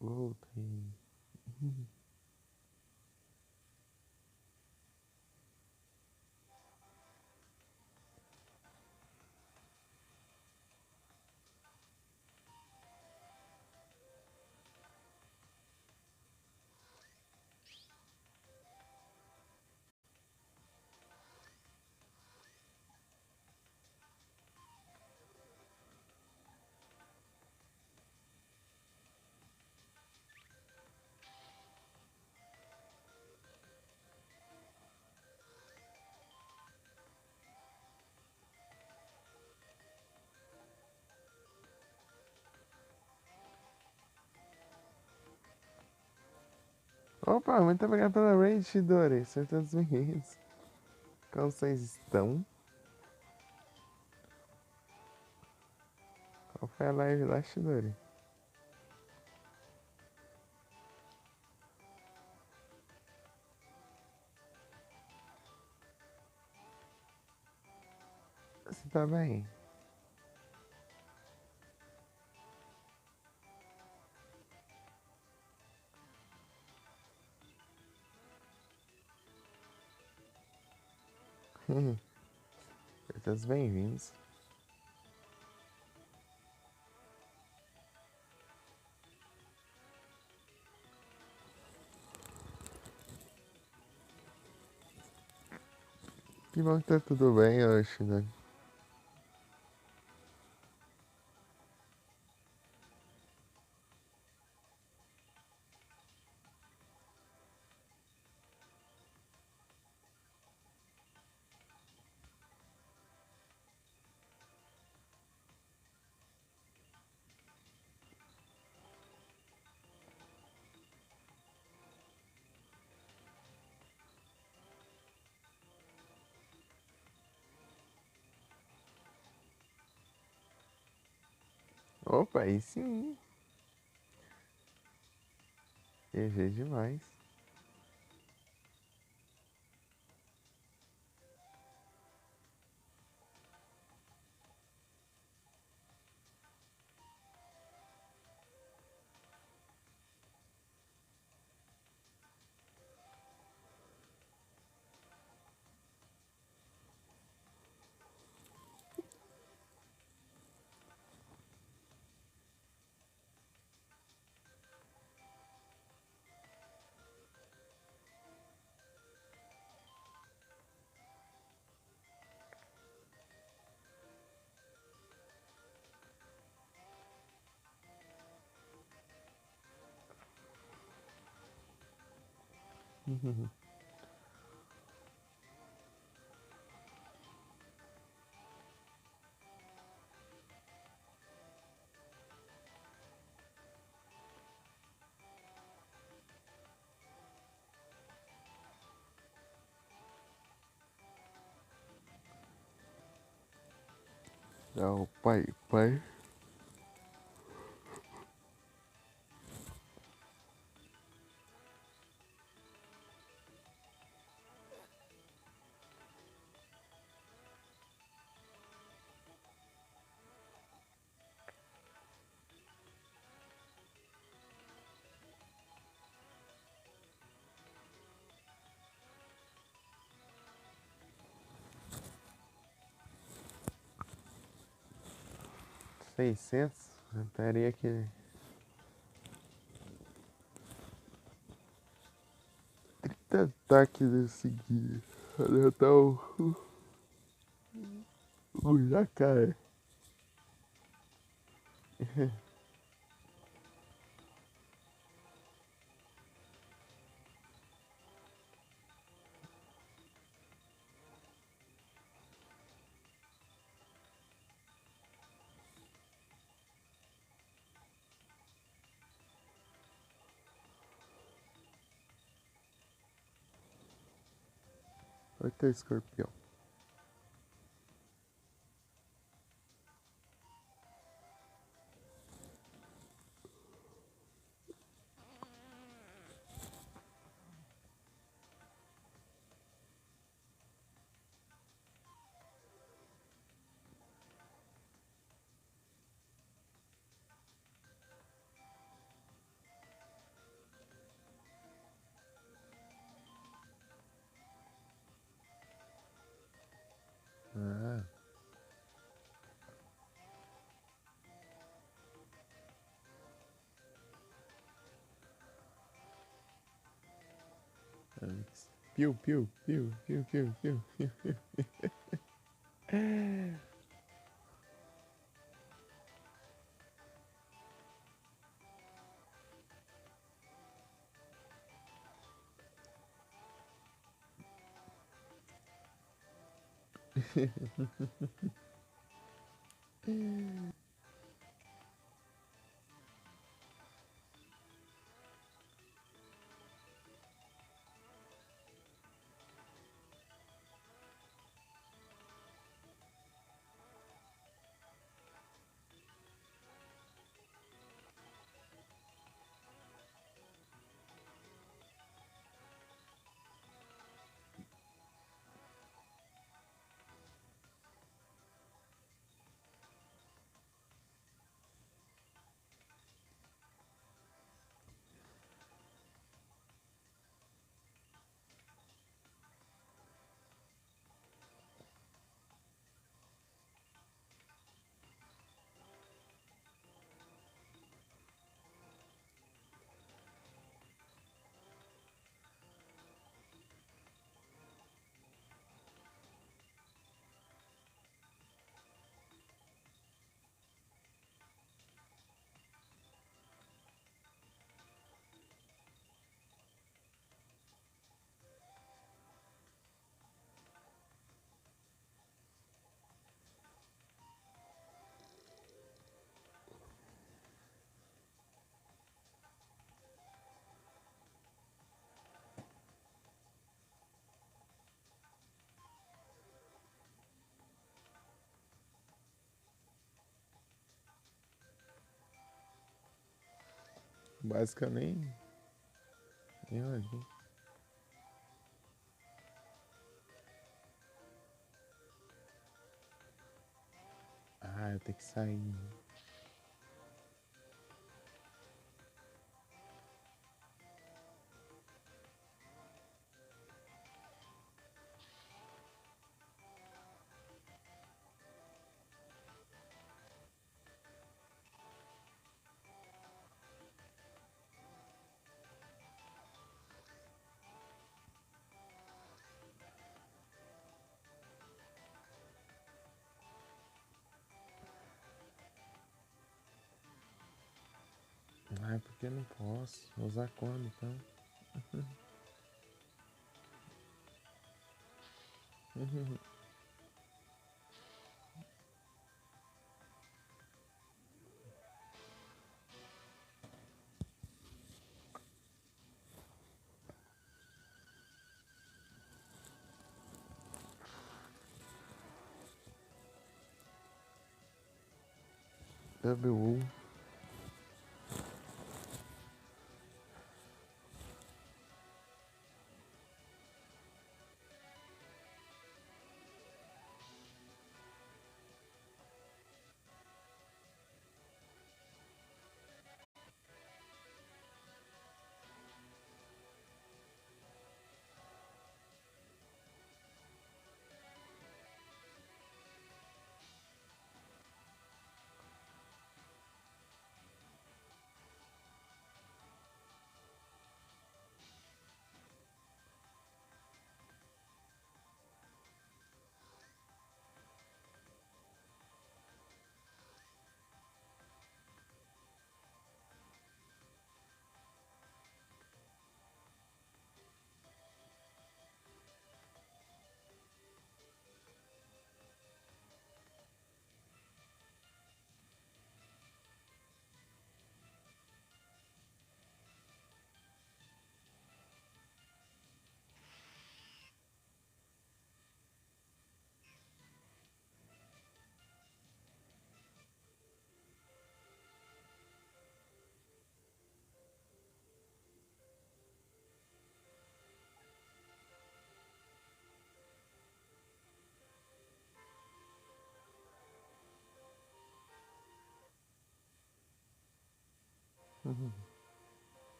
Voltei. Opa, muito obrigado pela raid, Shidori. Sejam todos bem-vindos. Como vocês estão? Qual foi a live lá, Shidori? Você tá bem? Sejam todos bem-vindos. Que bom que tá tudo bem, ô Shidori. Opa, aí sim. GG demais. Dá o pai, pai. $600? Eu teria que... 30 ataques a seguir. Alertar o jacaré. Vai ter escorpião. Piu, piu, piu, piu, piu, piu, piu. Basicamente, eu aqui. Ah, eu tenho que sair. Ah, é porque eu não posso. Vou usar quando, então? WU.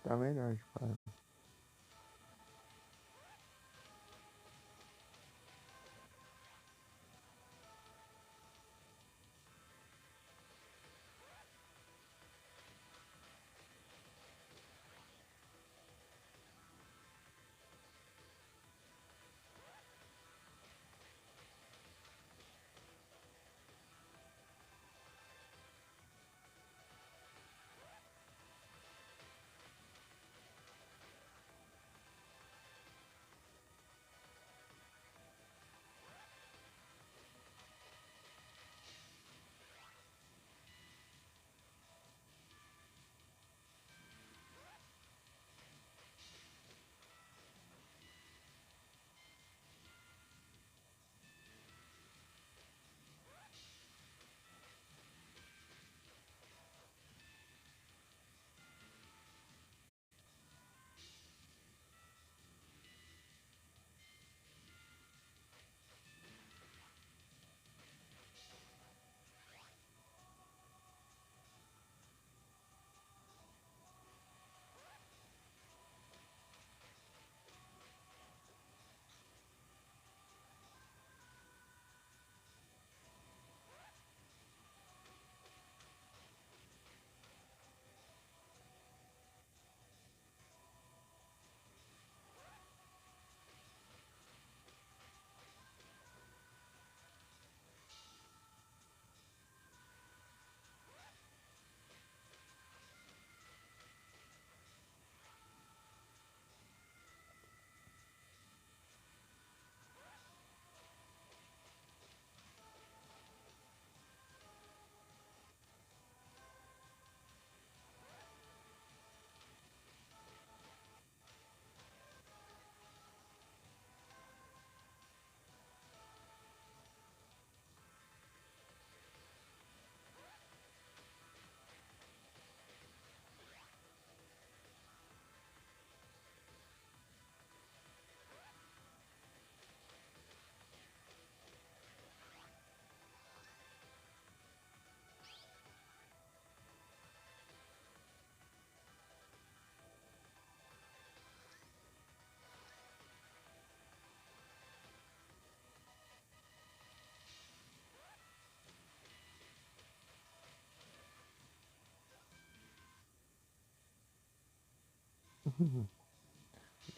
tá melhor, tipo.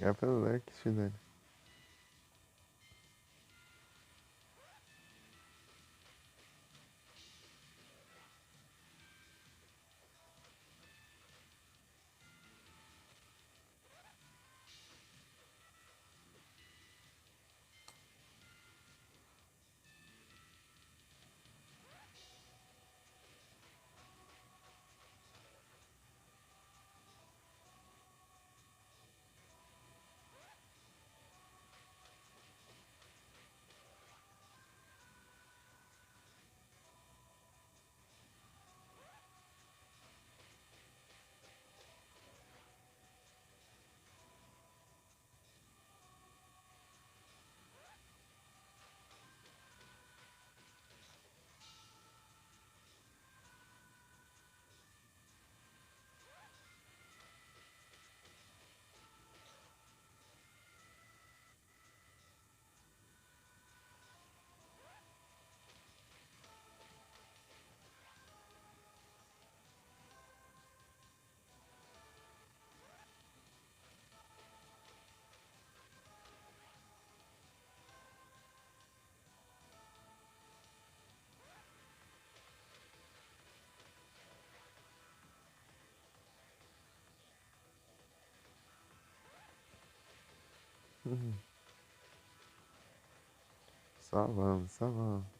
É pelo Lurk, Shinari. Só vamos, só vamos.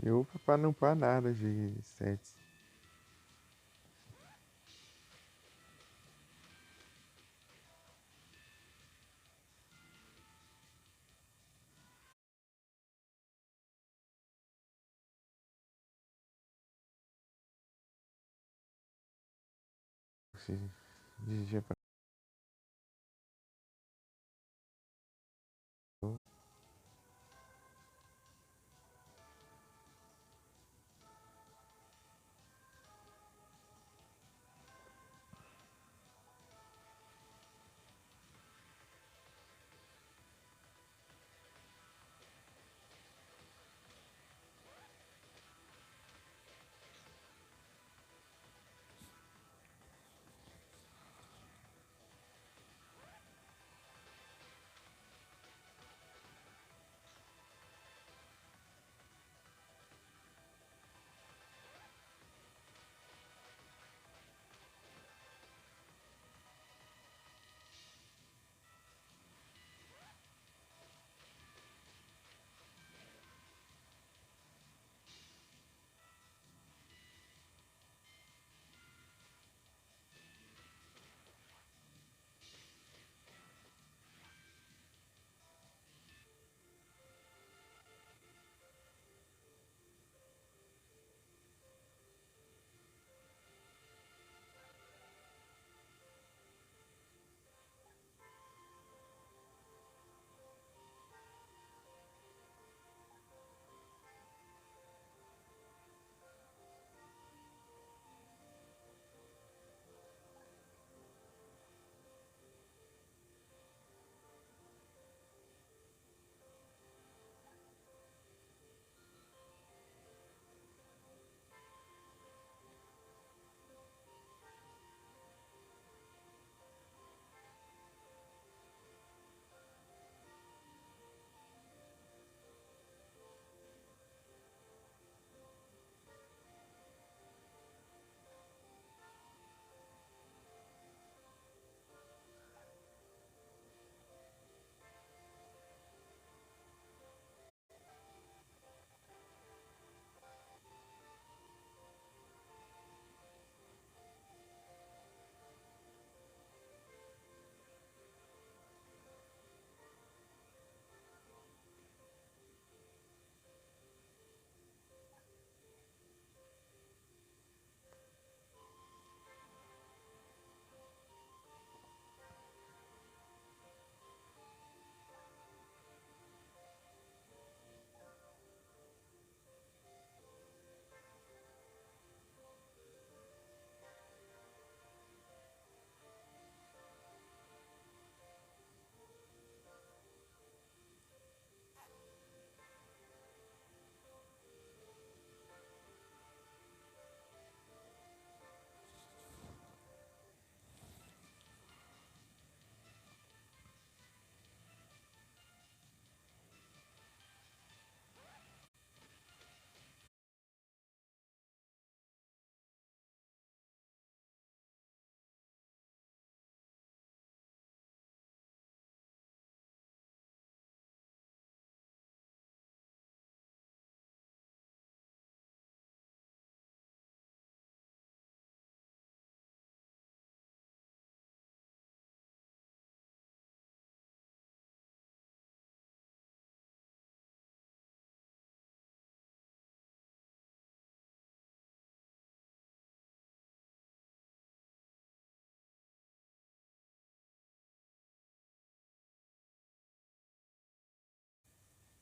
E upa pra não pôr nada de sets. se dirigia pra rua.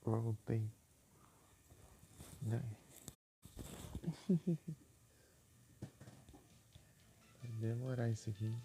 Voltei. Né? Vai demorar isso aqui.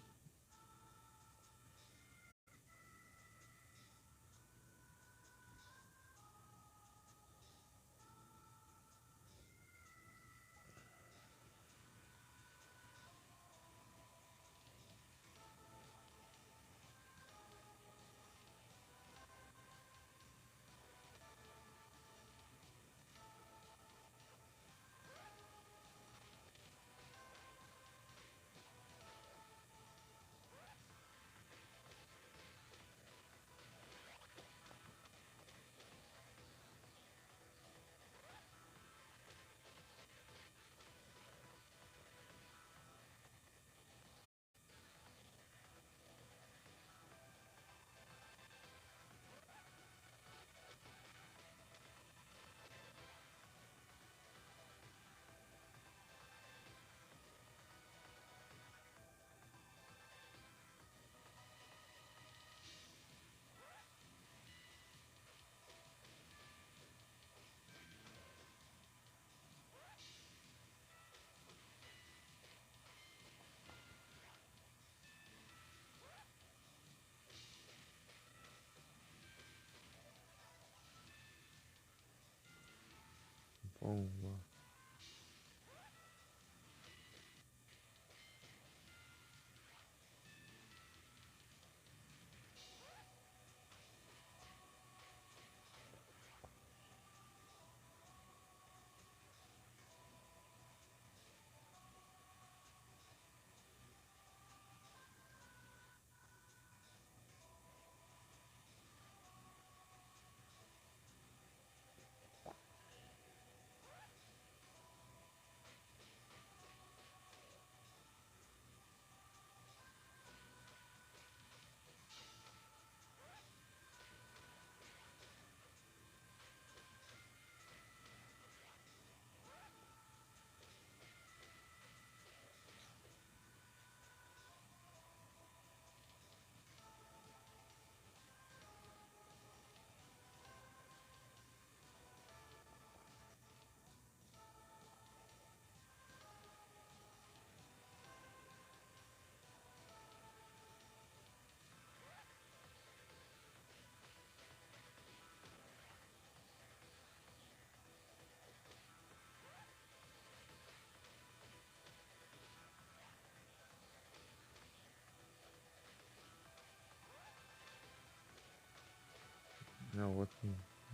o outro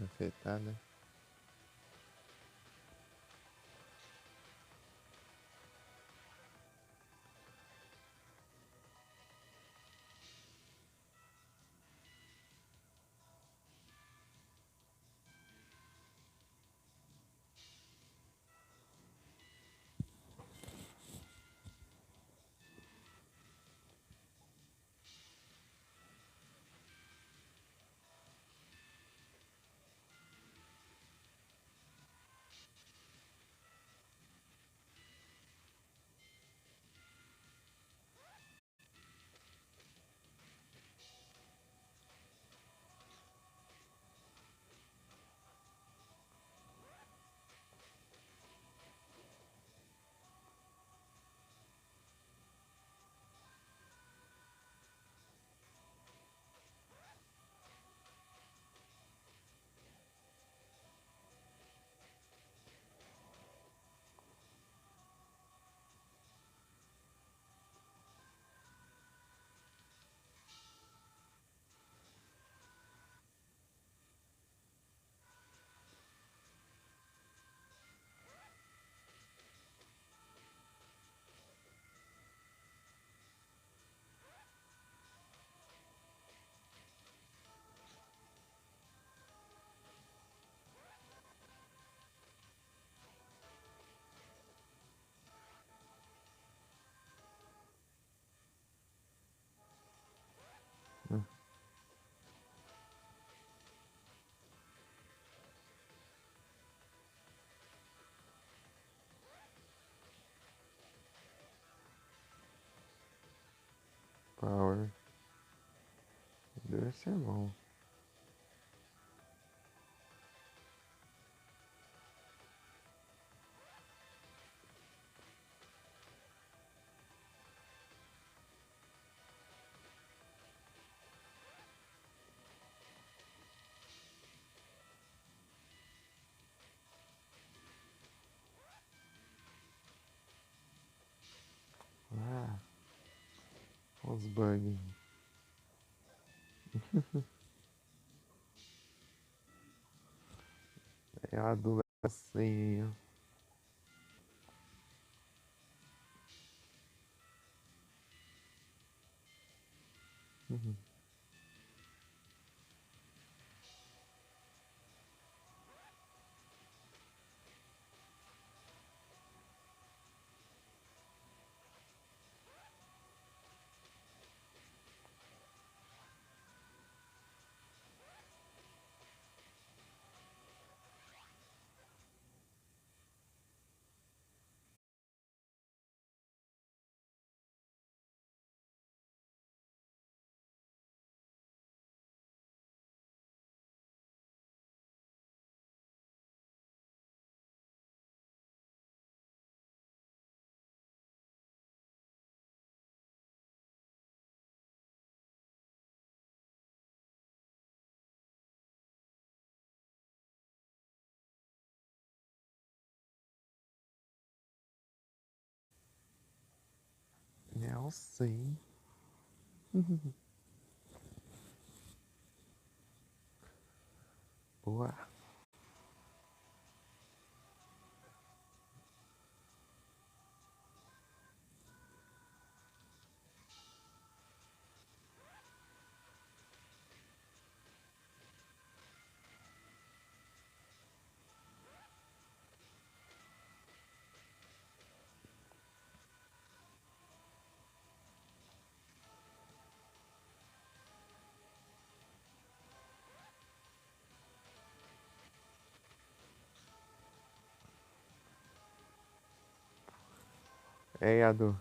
afetado. Power. Deve ser bom. Ah, os bugs. É a do assim. Eu sei. Boa. É, Adu.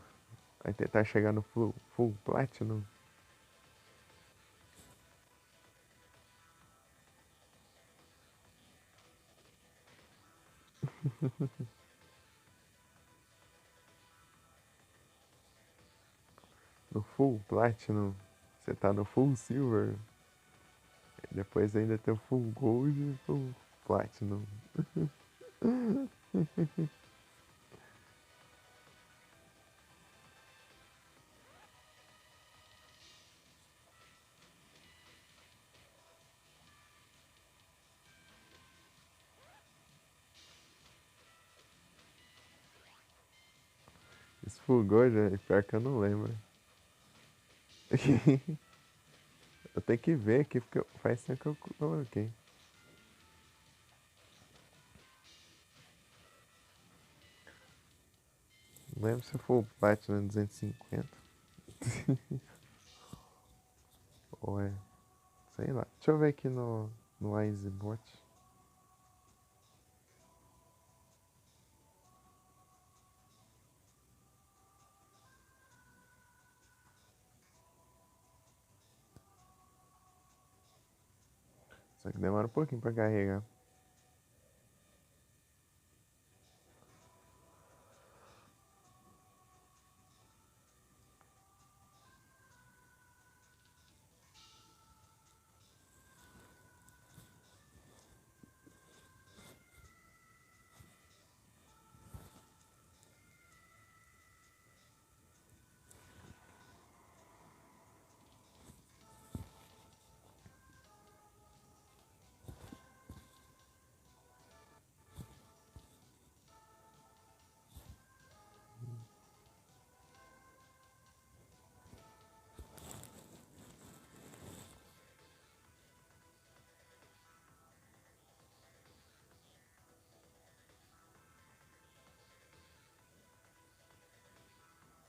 Vai tentar chegar no full Platinum. No Full Platinum. Você tá no Full Silver. Depois ainda tem o Full Gold e Full Platinum. Fugou já, pior que eu não lembro. Eu tenho que ver aqui, porque faz tempo que eu coloquei. Não lembro se foi o Platinum 250. Ou é. Sei lá. Deixa eu ver aqui no Icebot. Só que demora um pouquinho pra carregar.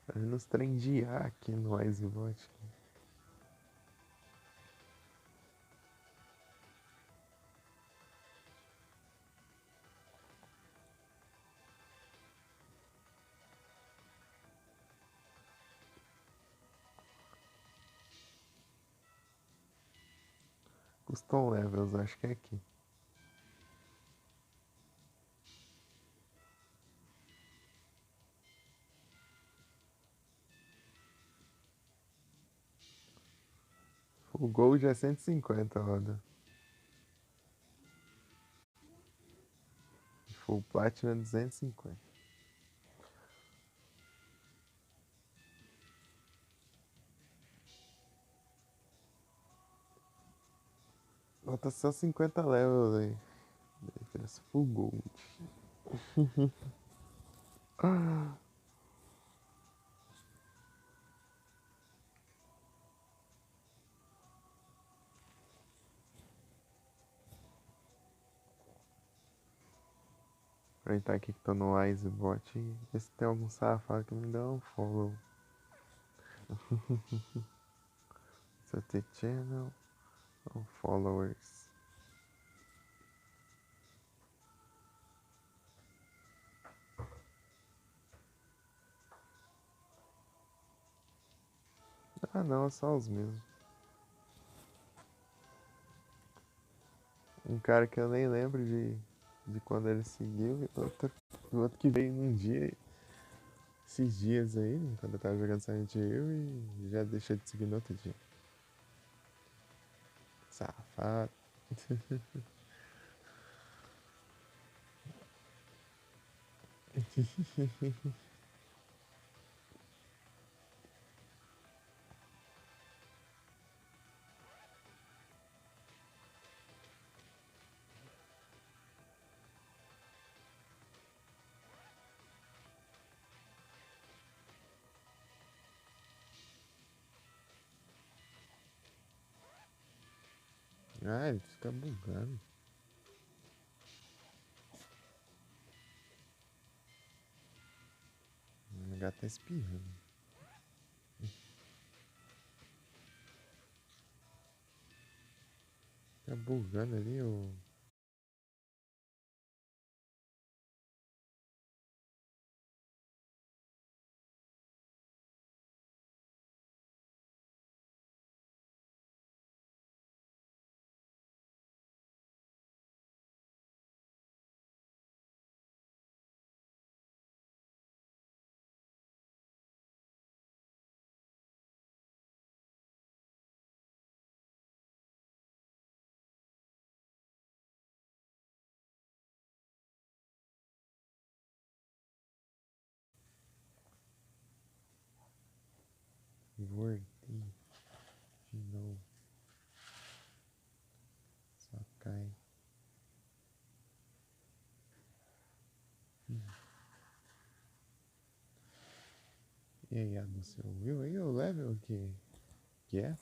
Tá vendo os trem de A aqui no Icebot. Custom Levels, acho que é aqui. O Gold é 150 roda. Full Platinum é 250. Falta só 50 levels aí. Preço Full Gold. Aproveitar aqui que tô no Icebot e ver se tem algum safado que me dá um follow. Set channel ou followers. Ah não, é só os mesmos. Um cara que eu nem lembro de quando ele seguiu e outro que veio num dia, esses dias aí, né, quando eu tava jogando Silent Hill e já deixou de seguir no outro dia. Safado. Ah, ele fica bugando. O gato tá espirrando. Tá bugando ali o. E aí, Adu, você ouviu aí o level que é?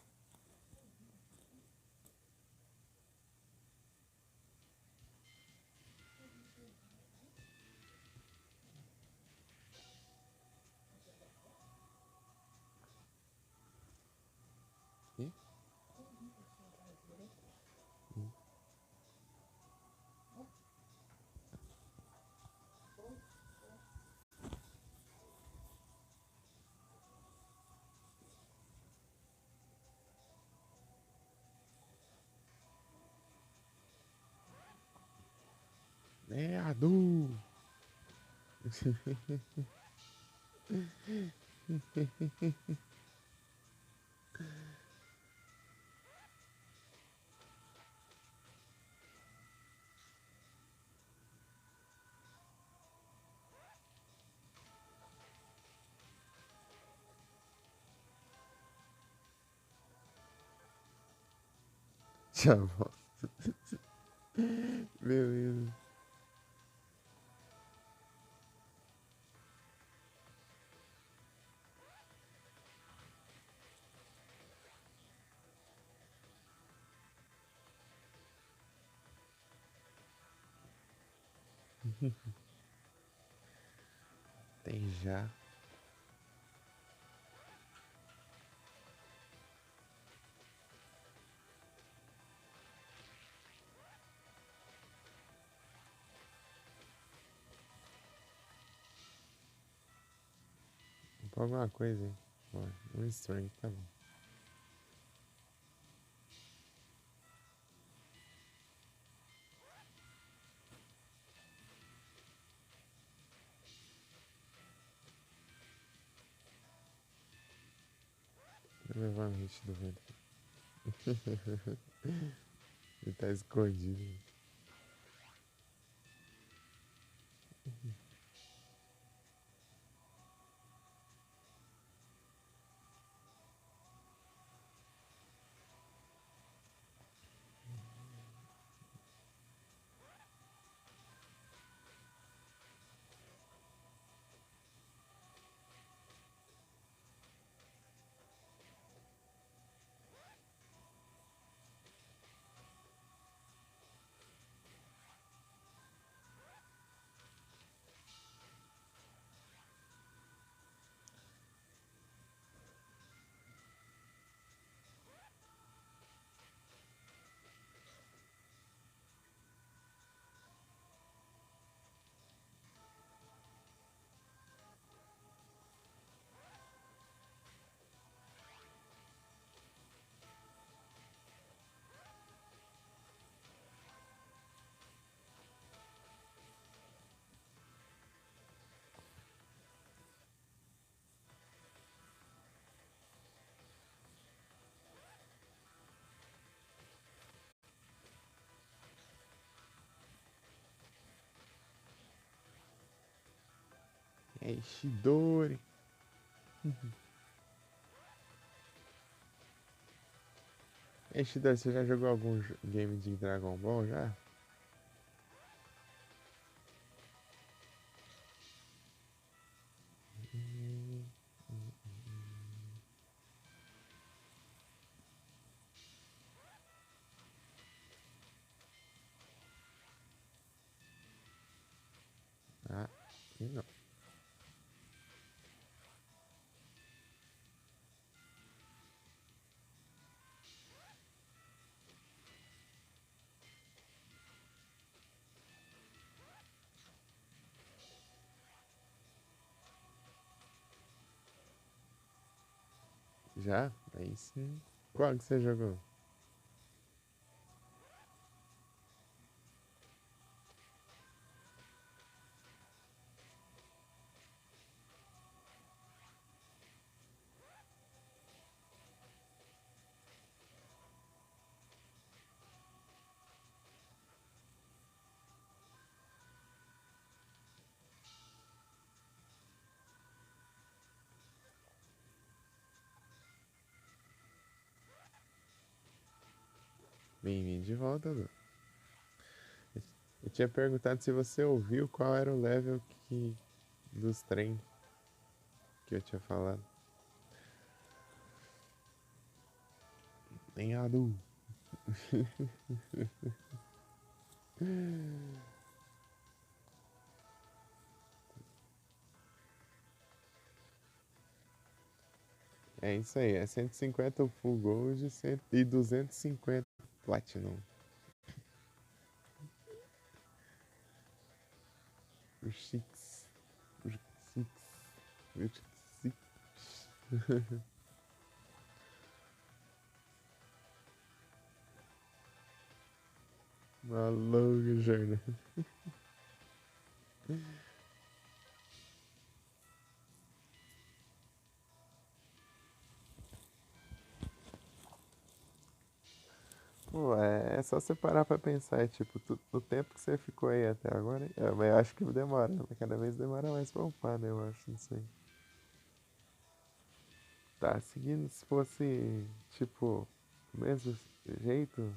Ih, é, Adu! Tchau. Beleza. Tem já. Põe alguma coisa aí. Ó, um strength, tá bom. Vou levar um hit do vento. Ele tá escondido. É Ishidori. Ishidori, você já jogou algum game de Dragon Ball já? Ah, não. Já? Aí sim. Qual que você jogou? Bem-vindo de volta, Lu. Eu tinha perguntado se você ouviu qual era o level dos trem. que eu tinha falado. Lenhado. É isso aí, é 150 Full Gold e 250 Platinum. O Chix. O Chix. O Chix. Uma longa jornada. Pô, é só você parar pra pensar, tipo, o tempo que você ficou aí até agora, mas eu acho que demora, né? Cada vez demora mais pra upar, né? Eu acho, não sei. Tá, seguindo, se fosse, tipo, do mesmo jeito,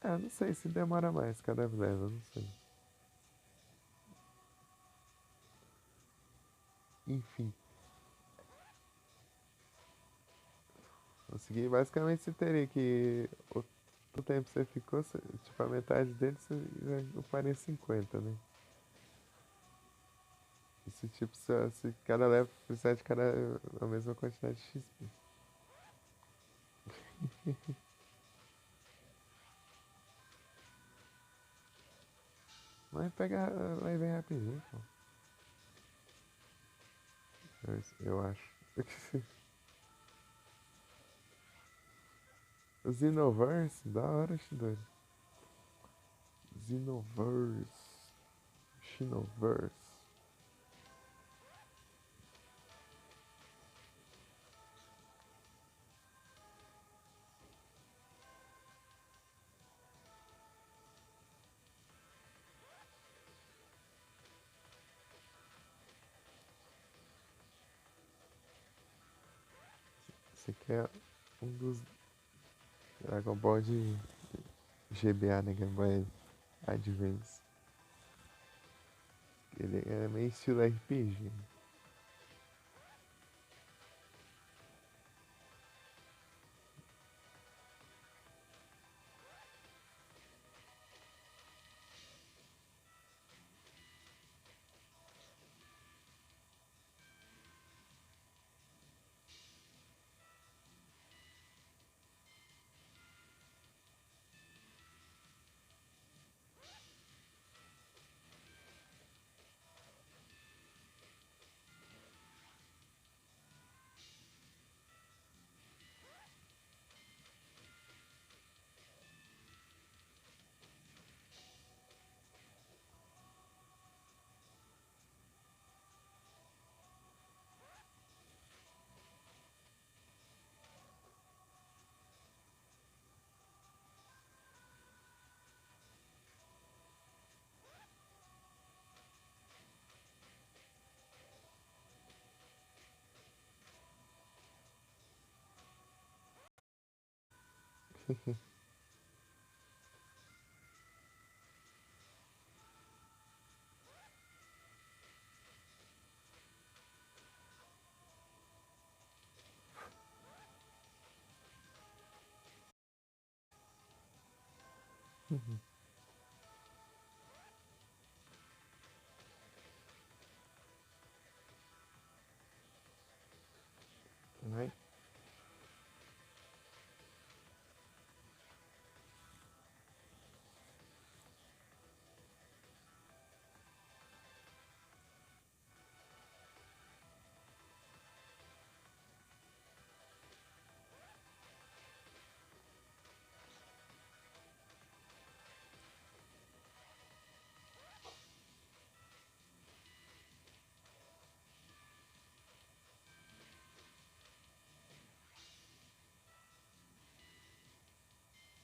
não sei se demora mais cada level, não sei. Enfim, consegui, basicamente você teria que, o tempo que você ficou, tipo, a metade dele você já uparia 50, né? E se, tipo, se cada level precisar de a mesma quantidade de XP. Mas pega, vai bem rapidinho, pô. Eu acho. O Xenoverse, da hora, Shidori. Xenoverse. Xenoverse. Esse aqui é um dos Dragon Ball de GBA, né? Game Boy Advance. Ele é meio estilo RPG. Né?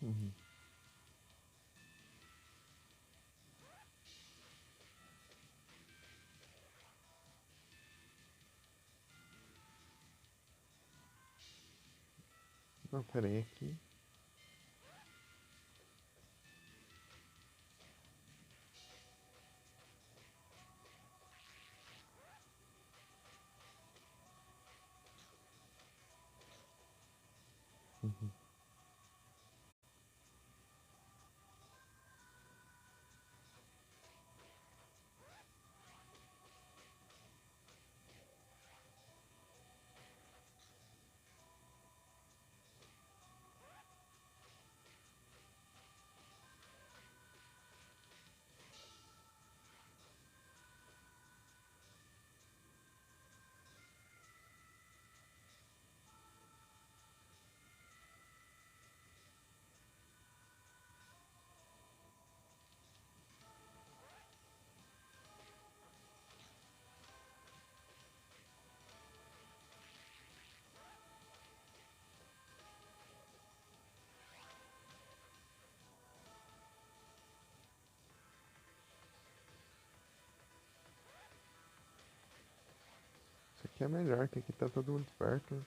Uhum. Não, peraí aqui. aqui é melhor, que aqui tá todo mundo perto.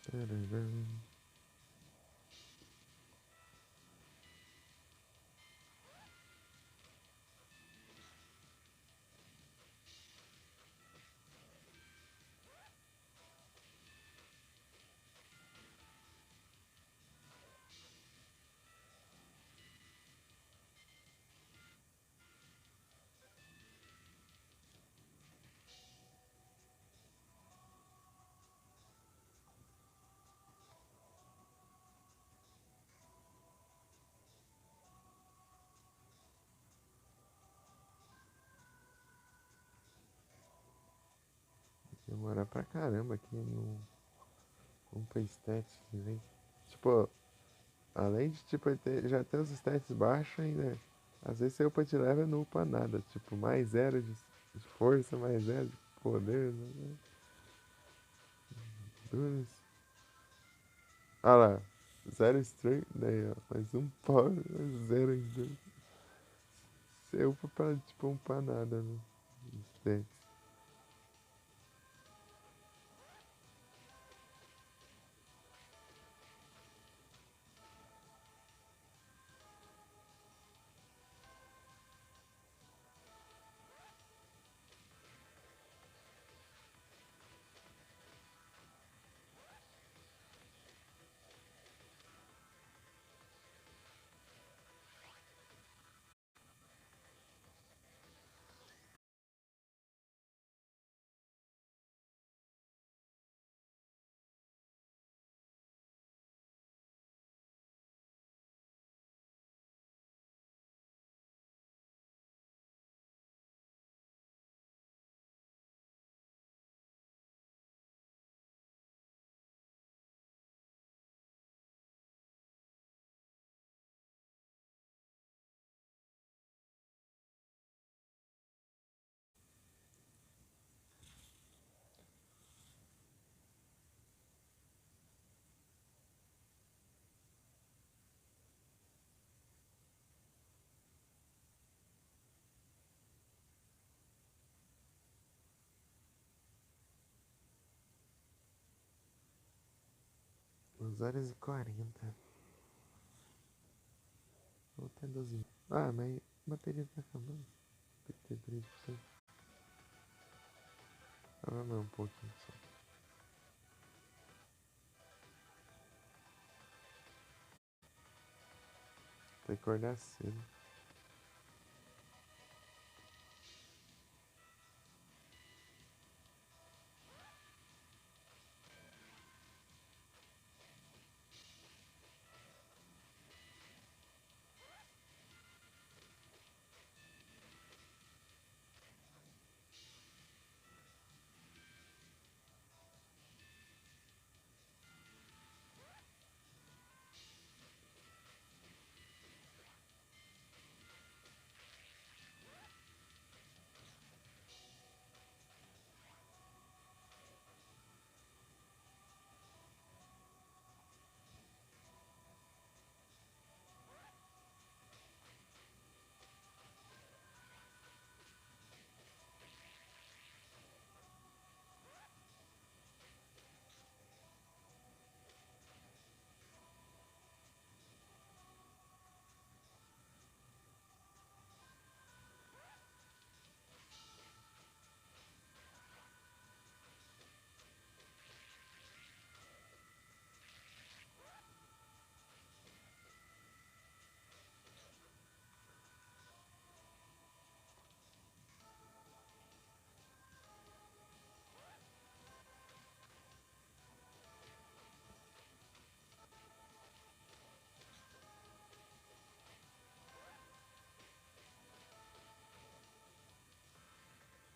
Tararam. Demora pra caramba aqui no Playstat, vem. Tipo, além de tipo, já ter os stats baixos ainda. Às vezes seu upper level não upa nada. Tipo, mais zero de força, mais zero de poder. Né? Duas. Ah lá. Zero strength, daí ó. Mais um power, zero endurance. Você upa pra tipo upar nada, né? Stats. Duas horas e 40. Vou até 12. Ah, mas a bateria tá acabando. 33%. Ah, mais um pouquinho só. Tem que acordar cedo.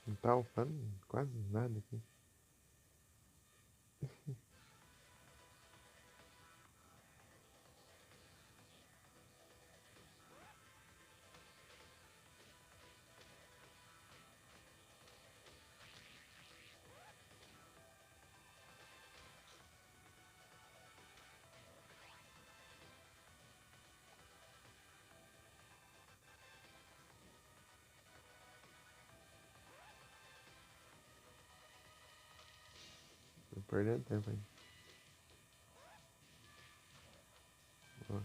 Não tá upando quase nada aqui. perdendo tempo aí. Ó.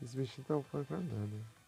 Esse bichinho tá upando pra nada.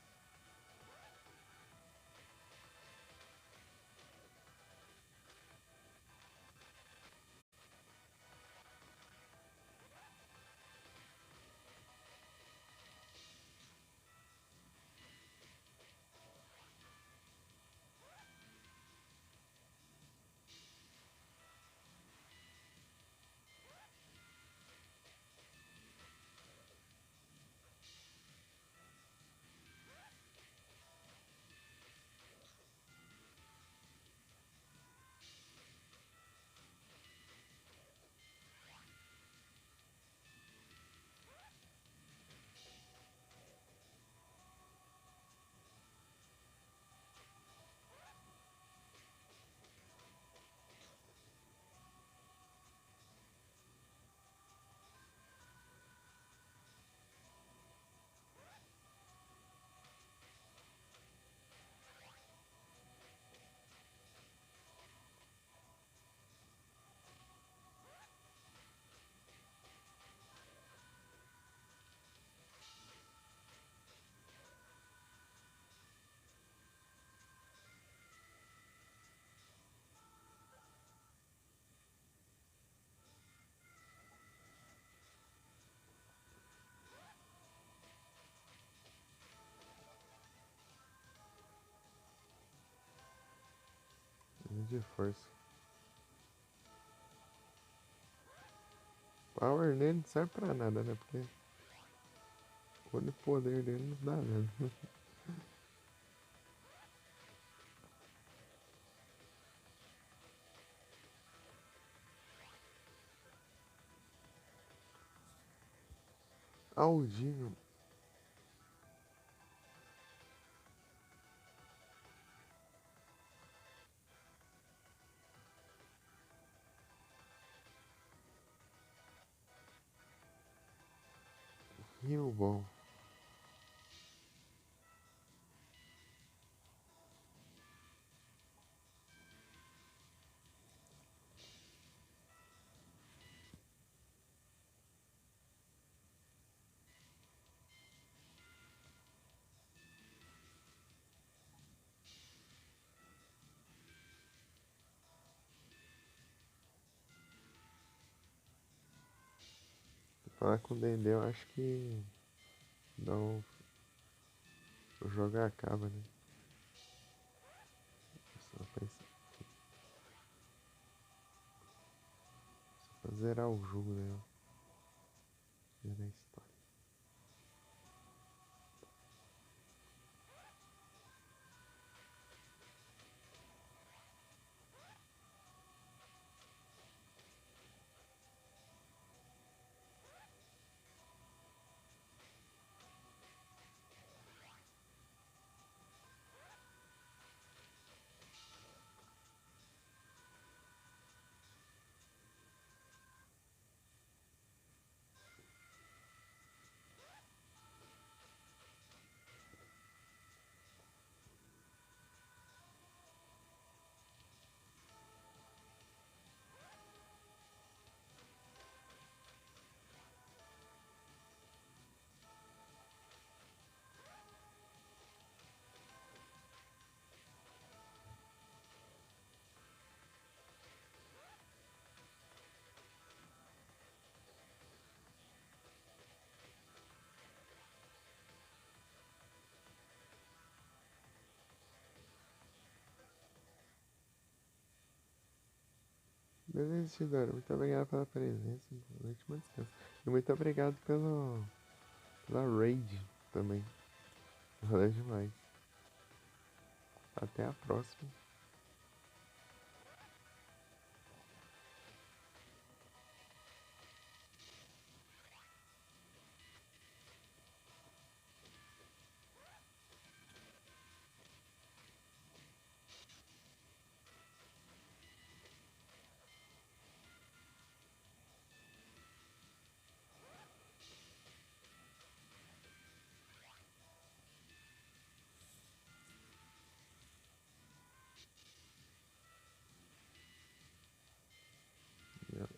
De força. Power nele não serve pra nada, né? Porque o único poder dele não dá nada. Aldinho. Rio bom. Falar com o Dendê, eu acho que não. O jogo acaba, né? Só pra zerar o jogo, né? Zerar a história. Beleza, Isidoro. Muito obrigado pela presença. Boa noite, bom descanso. E muito obrigado pela raid também. Valeu demais. Até a próxima.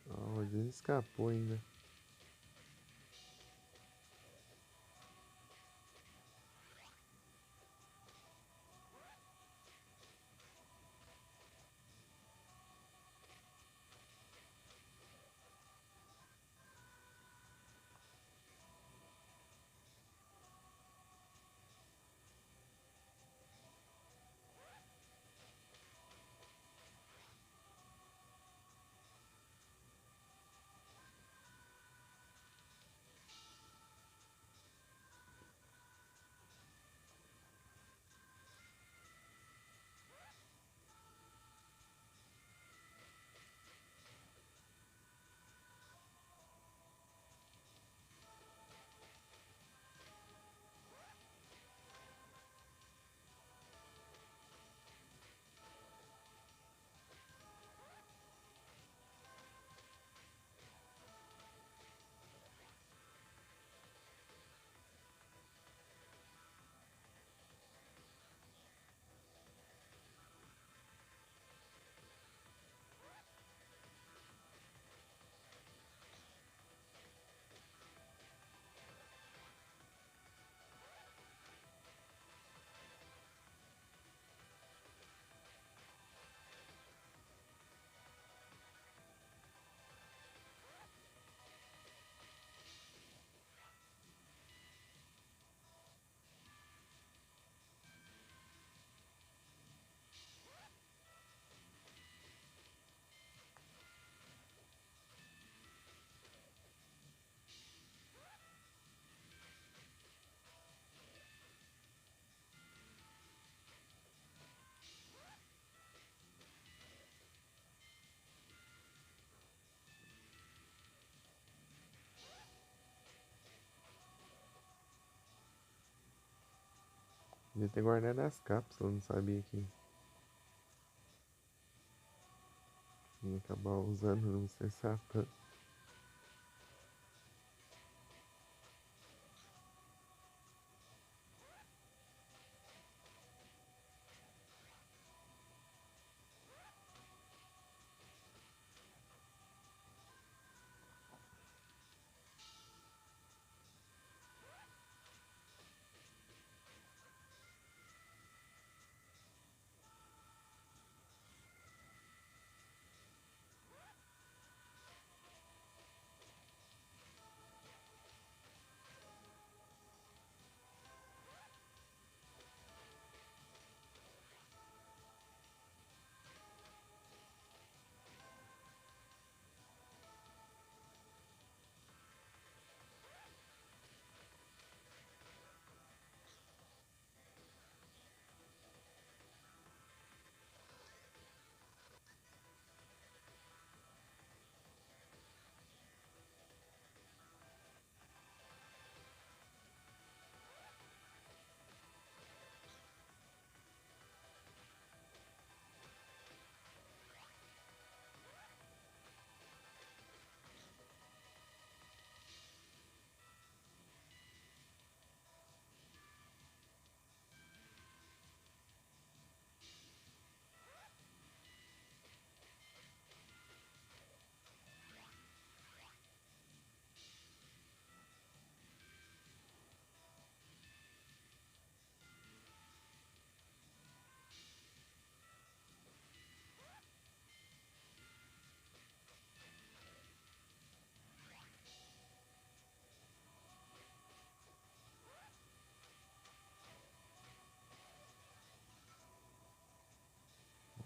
A Rodine escapou ainda. Devia ter guardado as cápsulas, não sabia que ia acabar usando, não estressar tanto.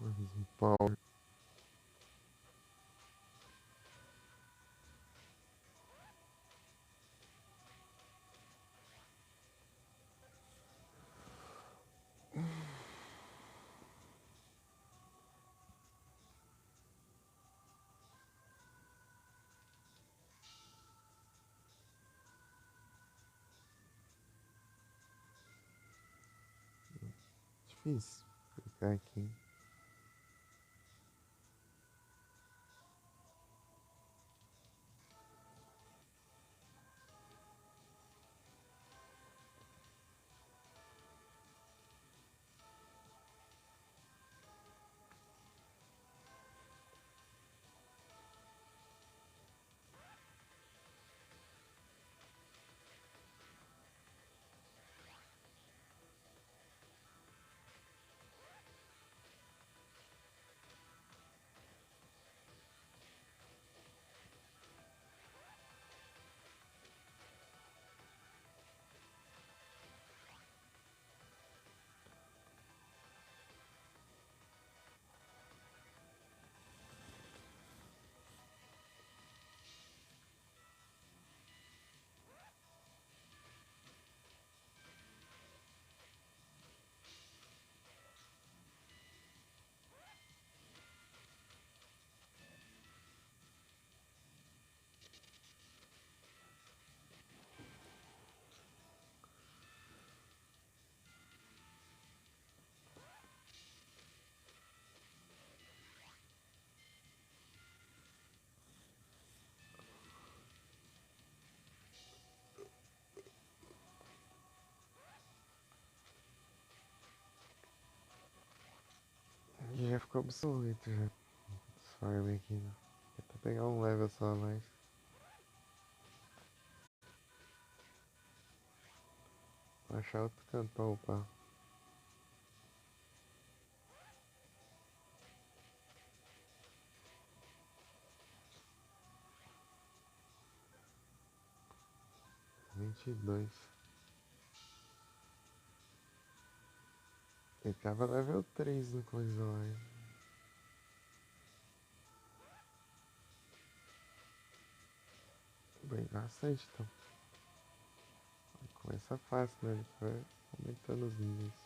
Mas um pau. difícil ficar aqui. Já ficou obsoleto já. Esse farm aqui, né? Até pegar um level só a mais. Vou achar outro canto pra upar. Vinte e dois. Eu tava level 3 no coisa lá. Hein? Bem, bastante então. Começa fácil, né? Depois vai aumentando os níveis.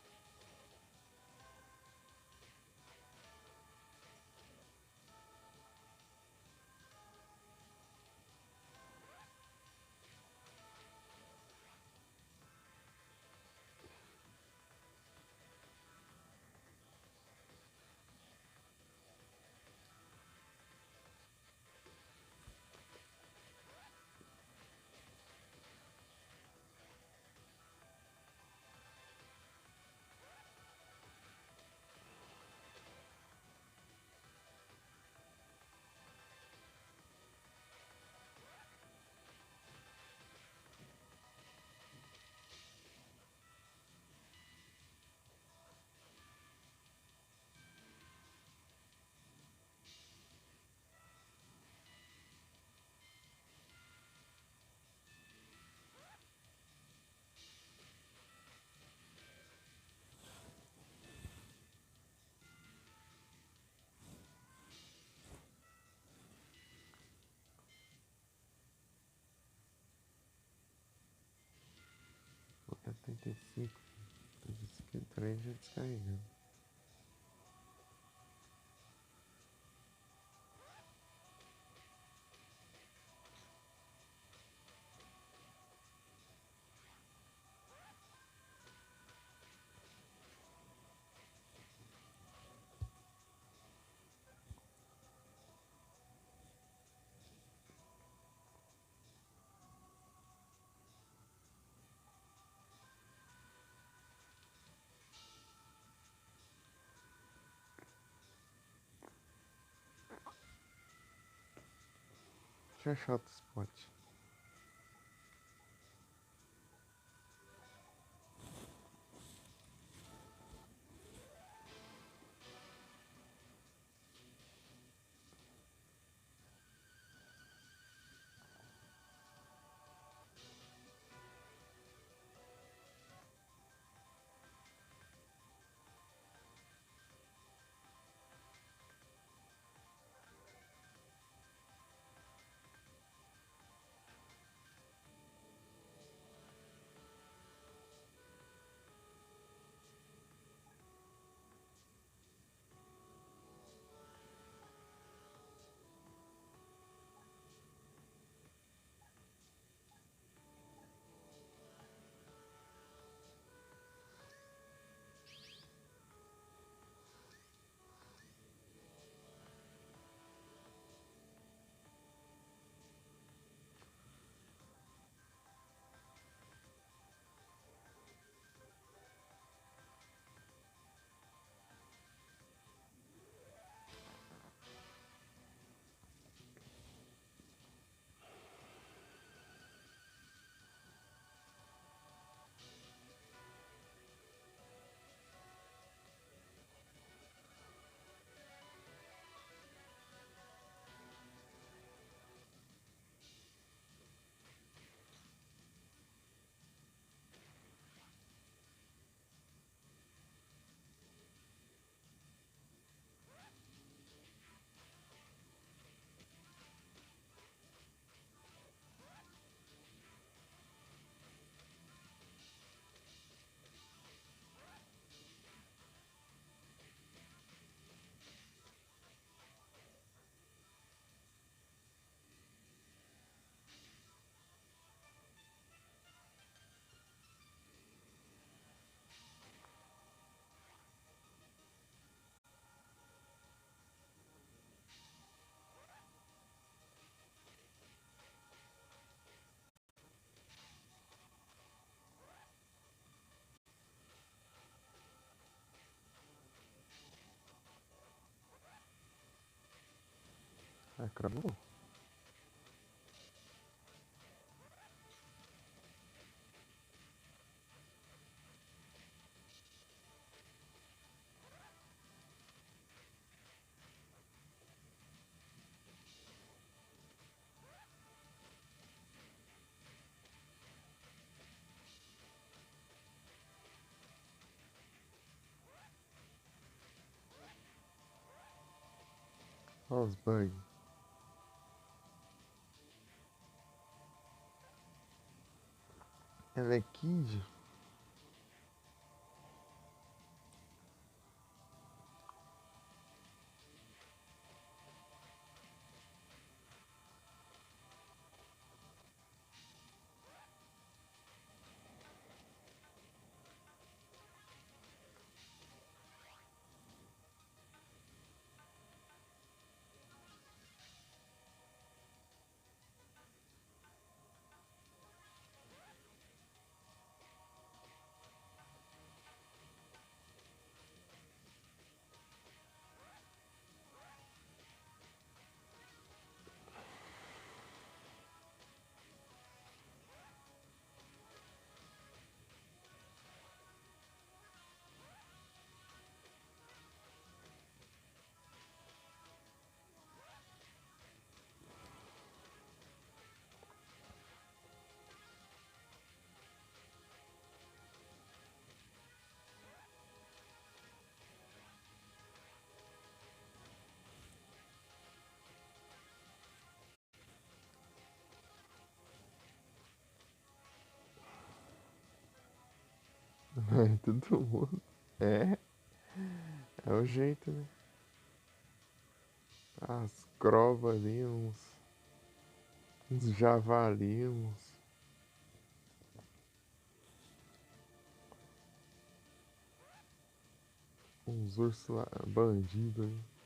Vou até 35. 35 e 3 já descarregando. Deixa eu achar outro spot. Ah, cravou. Olha os bugs. Ela é Kid? É, todo mundo. É, é o jeito, né? As crovas ali, uns javali, uns ursos lá, bandido ali.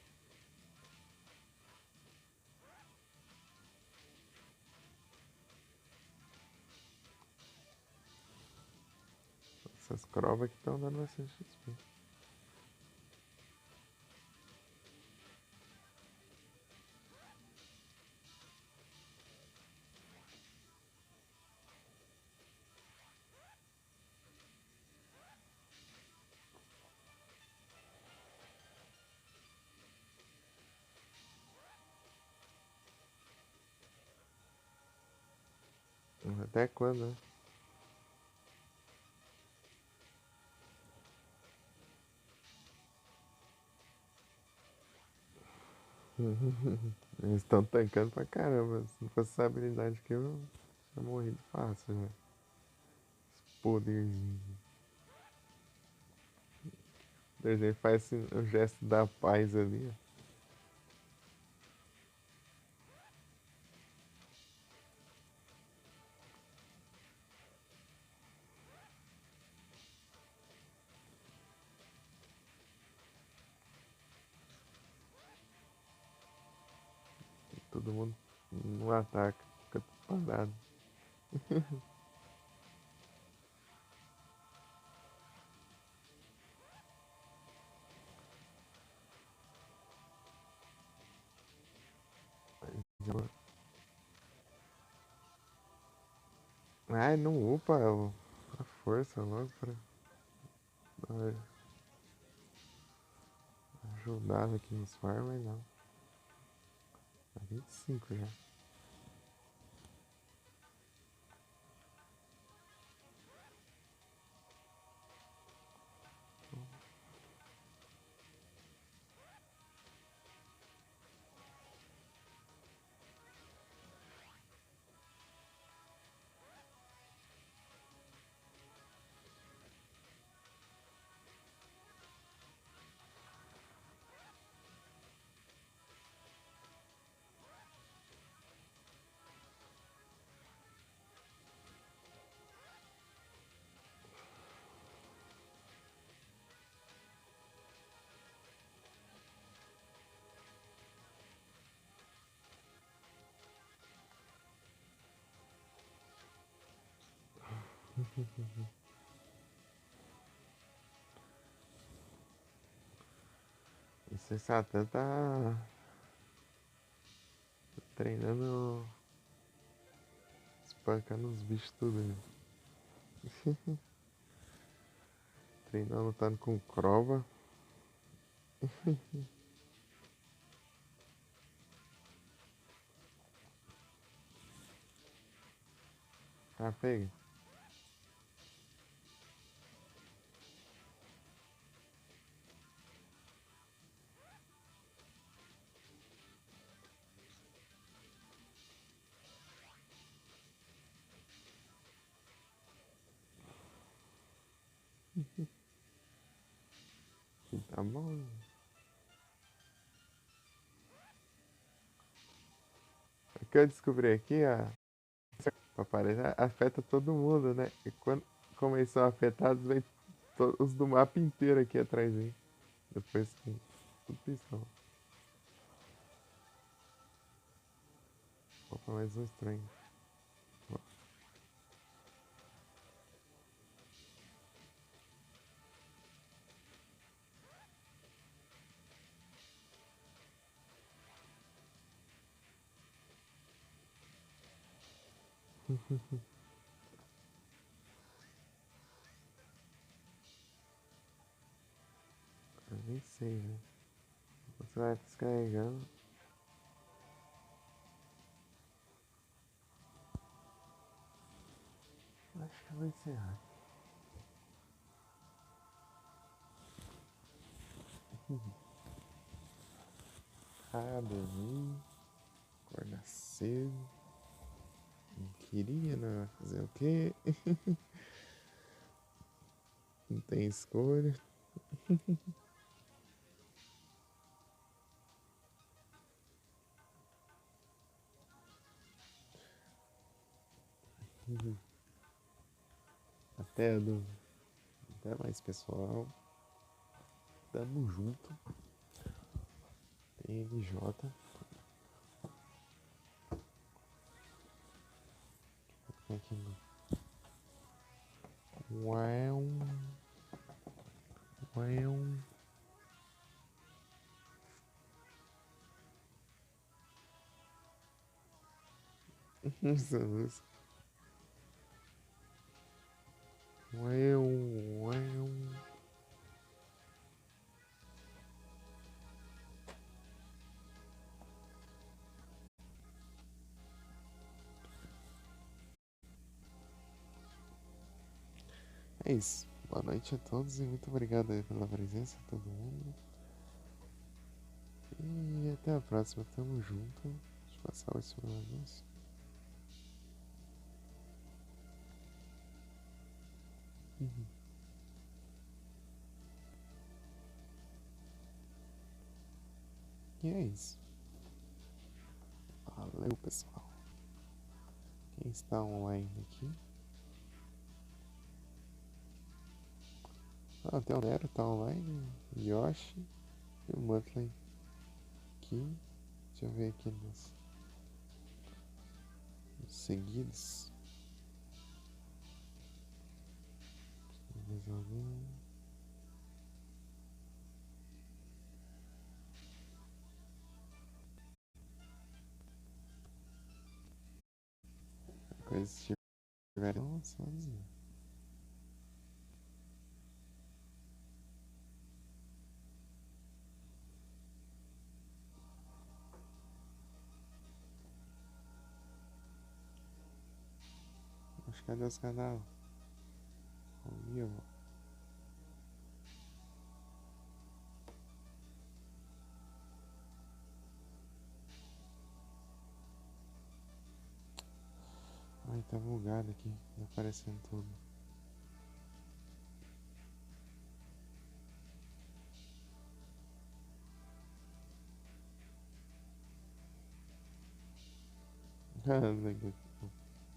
Essas crovas que estão dando bastante XP. Até quando, né? Eles estão tancando pra caramba. Se não fosse essa habilidade aqui, eu tinha morrido fácil, né? Esse poderzinho. Ele faz o gesto da paz ali, ó. Todo mundo não ataca, fica parado. Ai, não upa a força logo pra dar uma ajudada aqui nos farm, mas não. Tá 25 já. Esse Satã tá. treinando, espancando os bichos tudo. Né? Treinando lutando com crova. Ah, pega. Tá bom. O que eu descobri aqui, aparece, afeta todo mundo, né? E quando como eles são afetados, vem os do mapa inteiro aqui atrás aí. Depois que tudo piscou. Opa, mais um estranho. Eu nem sei, né? Você vai descarregando. Acho que eu vou encerrar. Ah, dormir. Acordar cedo. Não queria, né? Fazer o quê? Não tem escolha. Até, até mais, pessoal. Tamo junto. TNJ. Aqui no. Uau. Uau. Nossa. Uau. Uau. É isso. Boa noite a todos e muito obrigado aí pela presença, todo mundo. E até a próxima. Tamo junto. Deixa eu passar esse negócio. E é isso. Valeu, pessoal. Quem está online aqui? Ah, tem o Nero, tá online. Yoshi e o Muttley aqui. Deixa eu ver aqui nos seguidos. Mais alguém? Coisas estiverem lançadas, né? Acho que cadê os canal? Ao vivo. Ai, tá bugado aqui. Tá aparecendo tudo.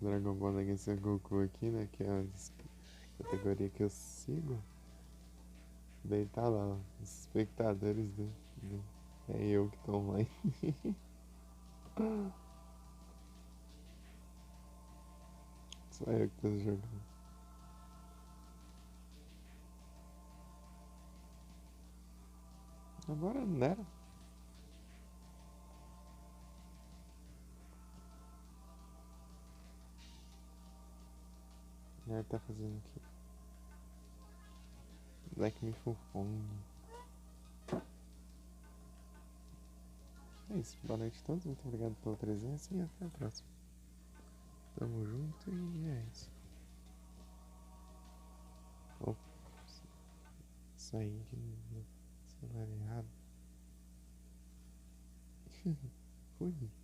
Dragon Ball Legacy Goku aqui, né? Que é a categoria que eu sigo. Daí tá lá, os espectadores é eu que tô online. Só eu que tô jogando. Agora não era. mulher tá fazendo aqui? Black Me Fofong. É isso, boa noite a todos, muito obrigado pela presença e até a próxima. Tamo junto e é isso. Opa, saí aqui no celular errado. Fui.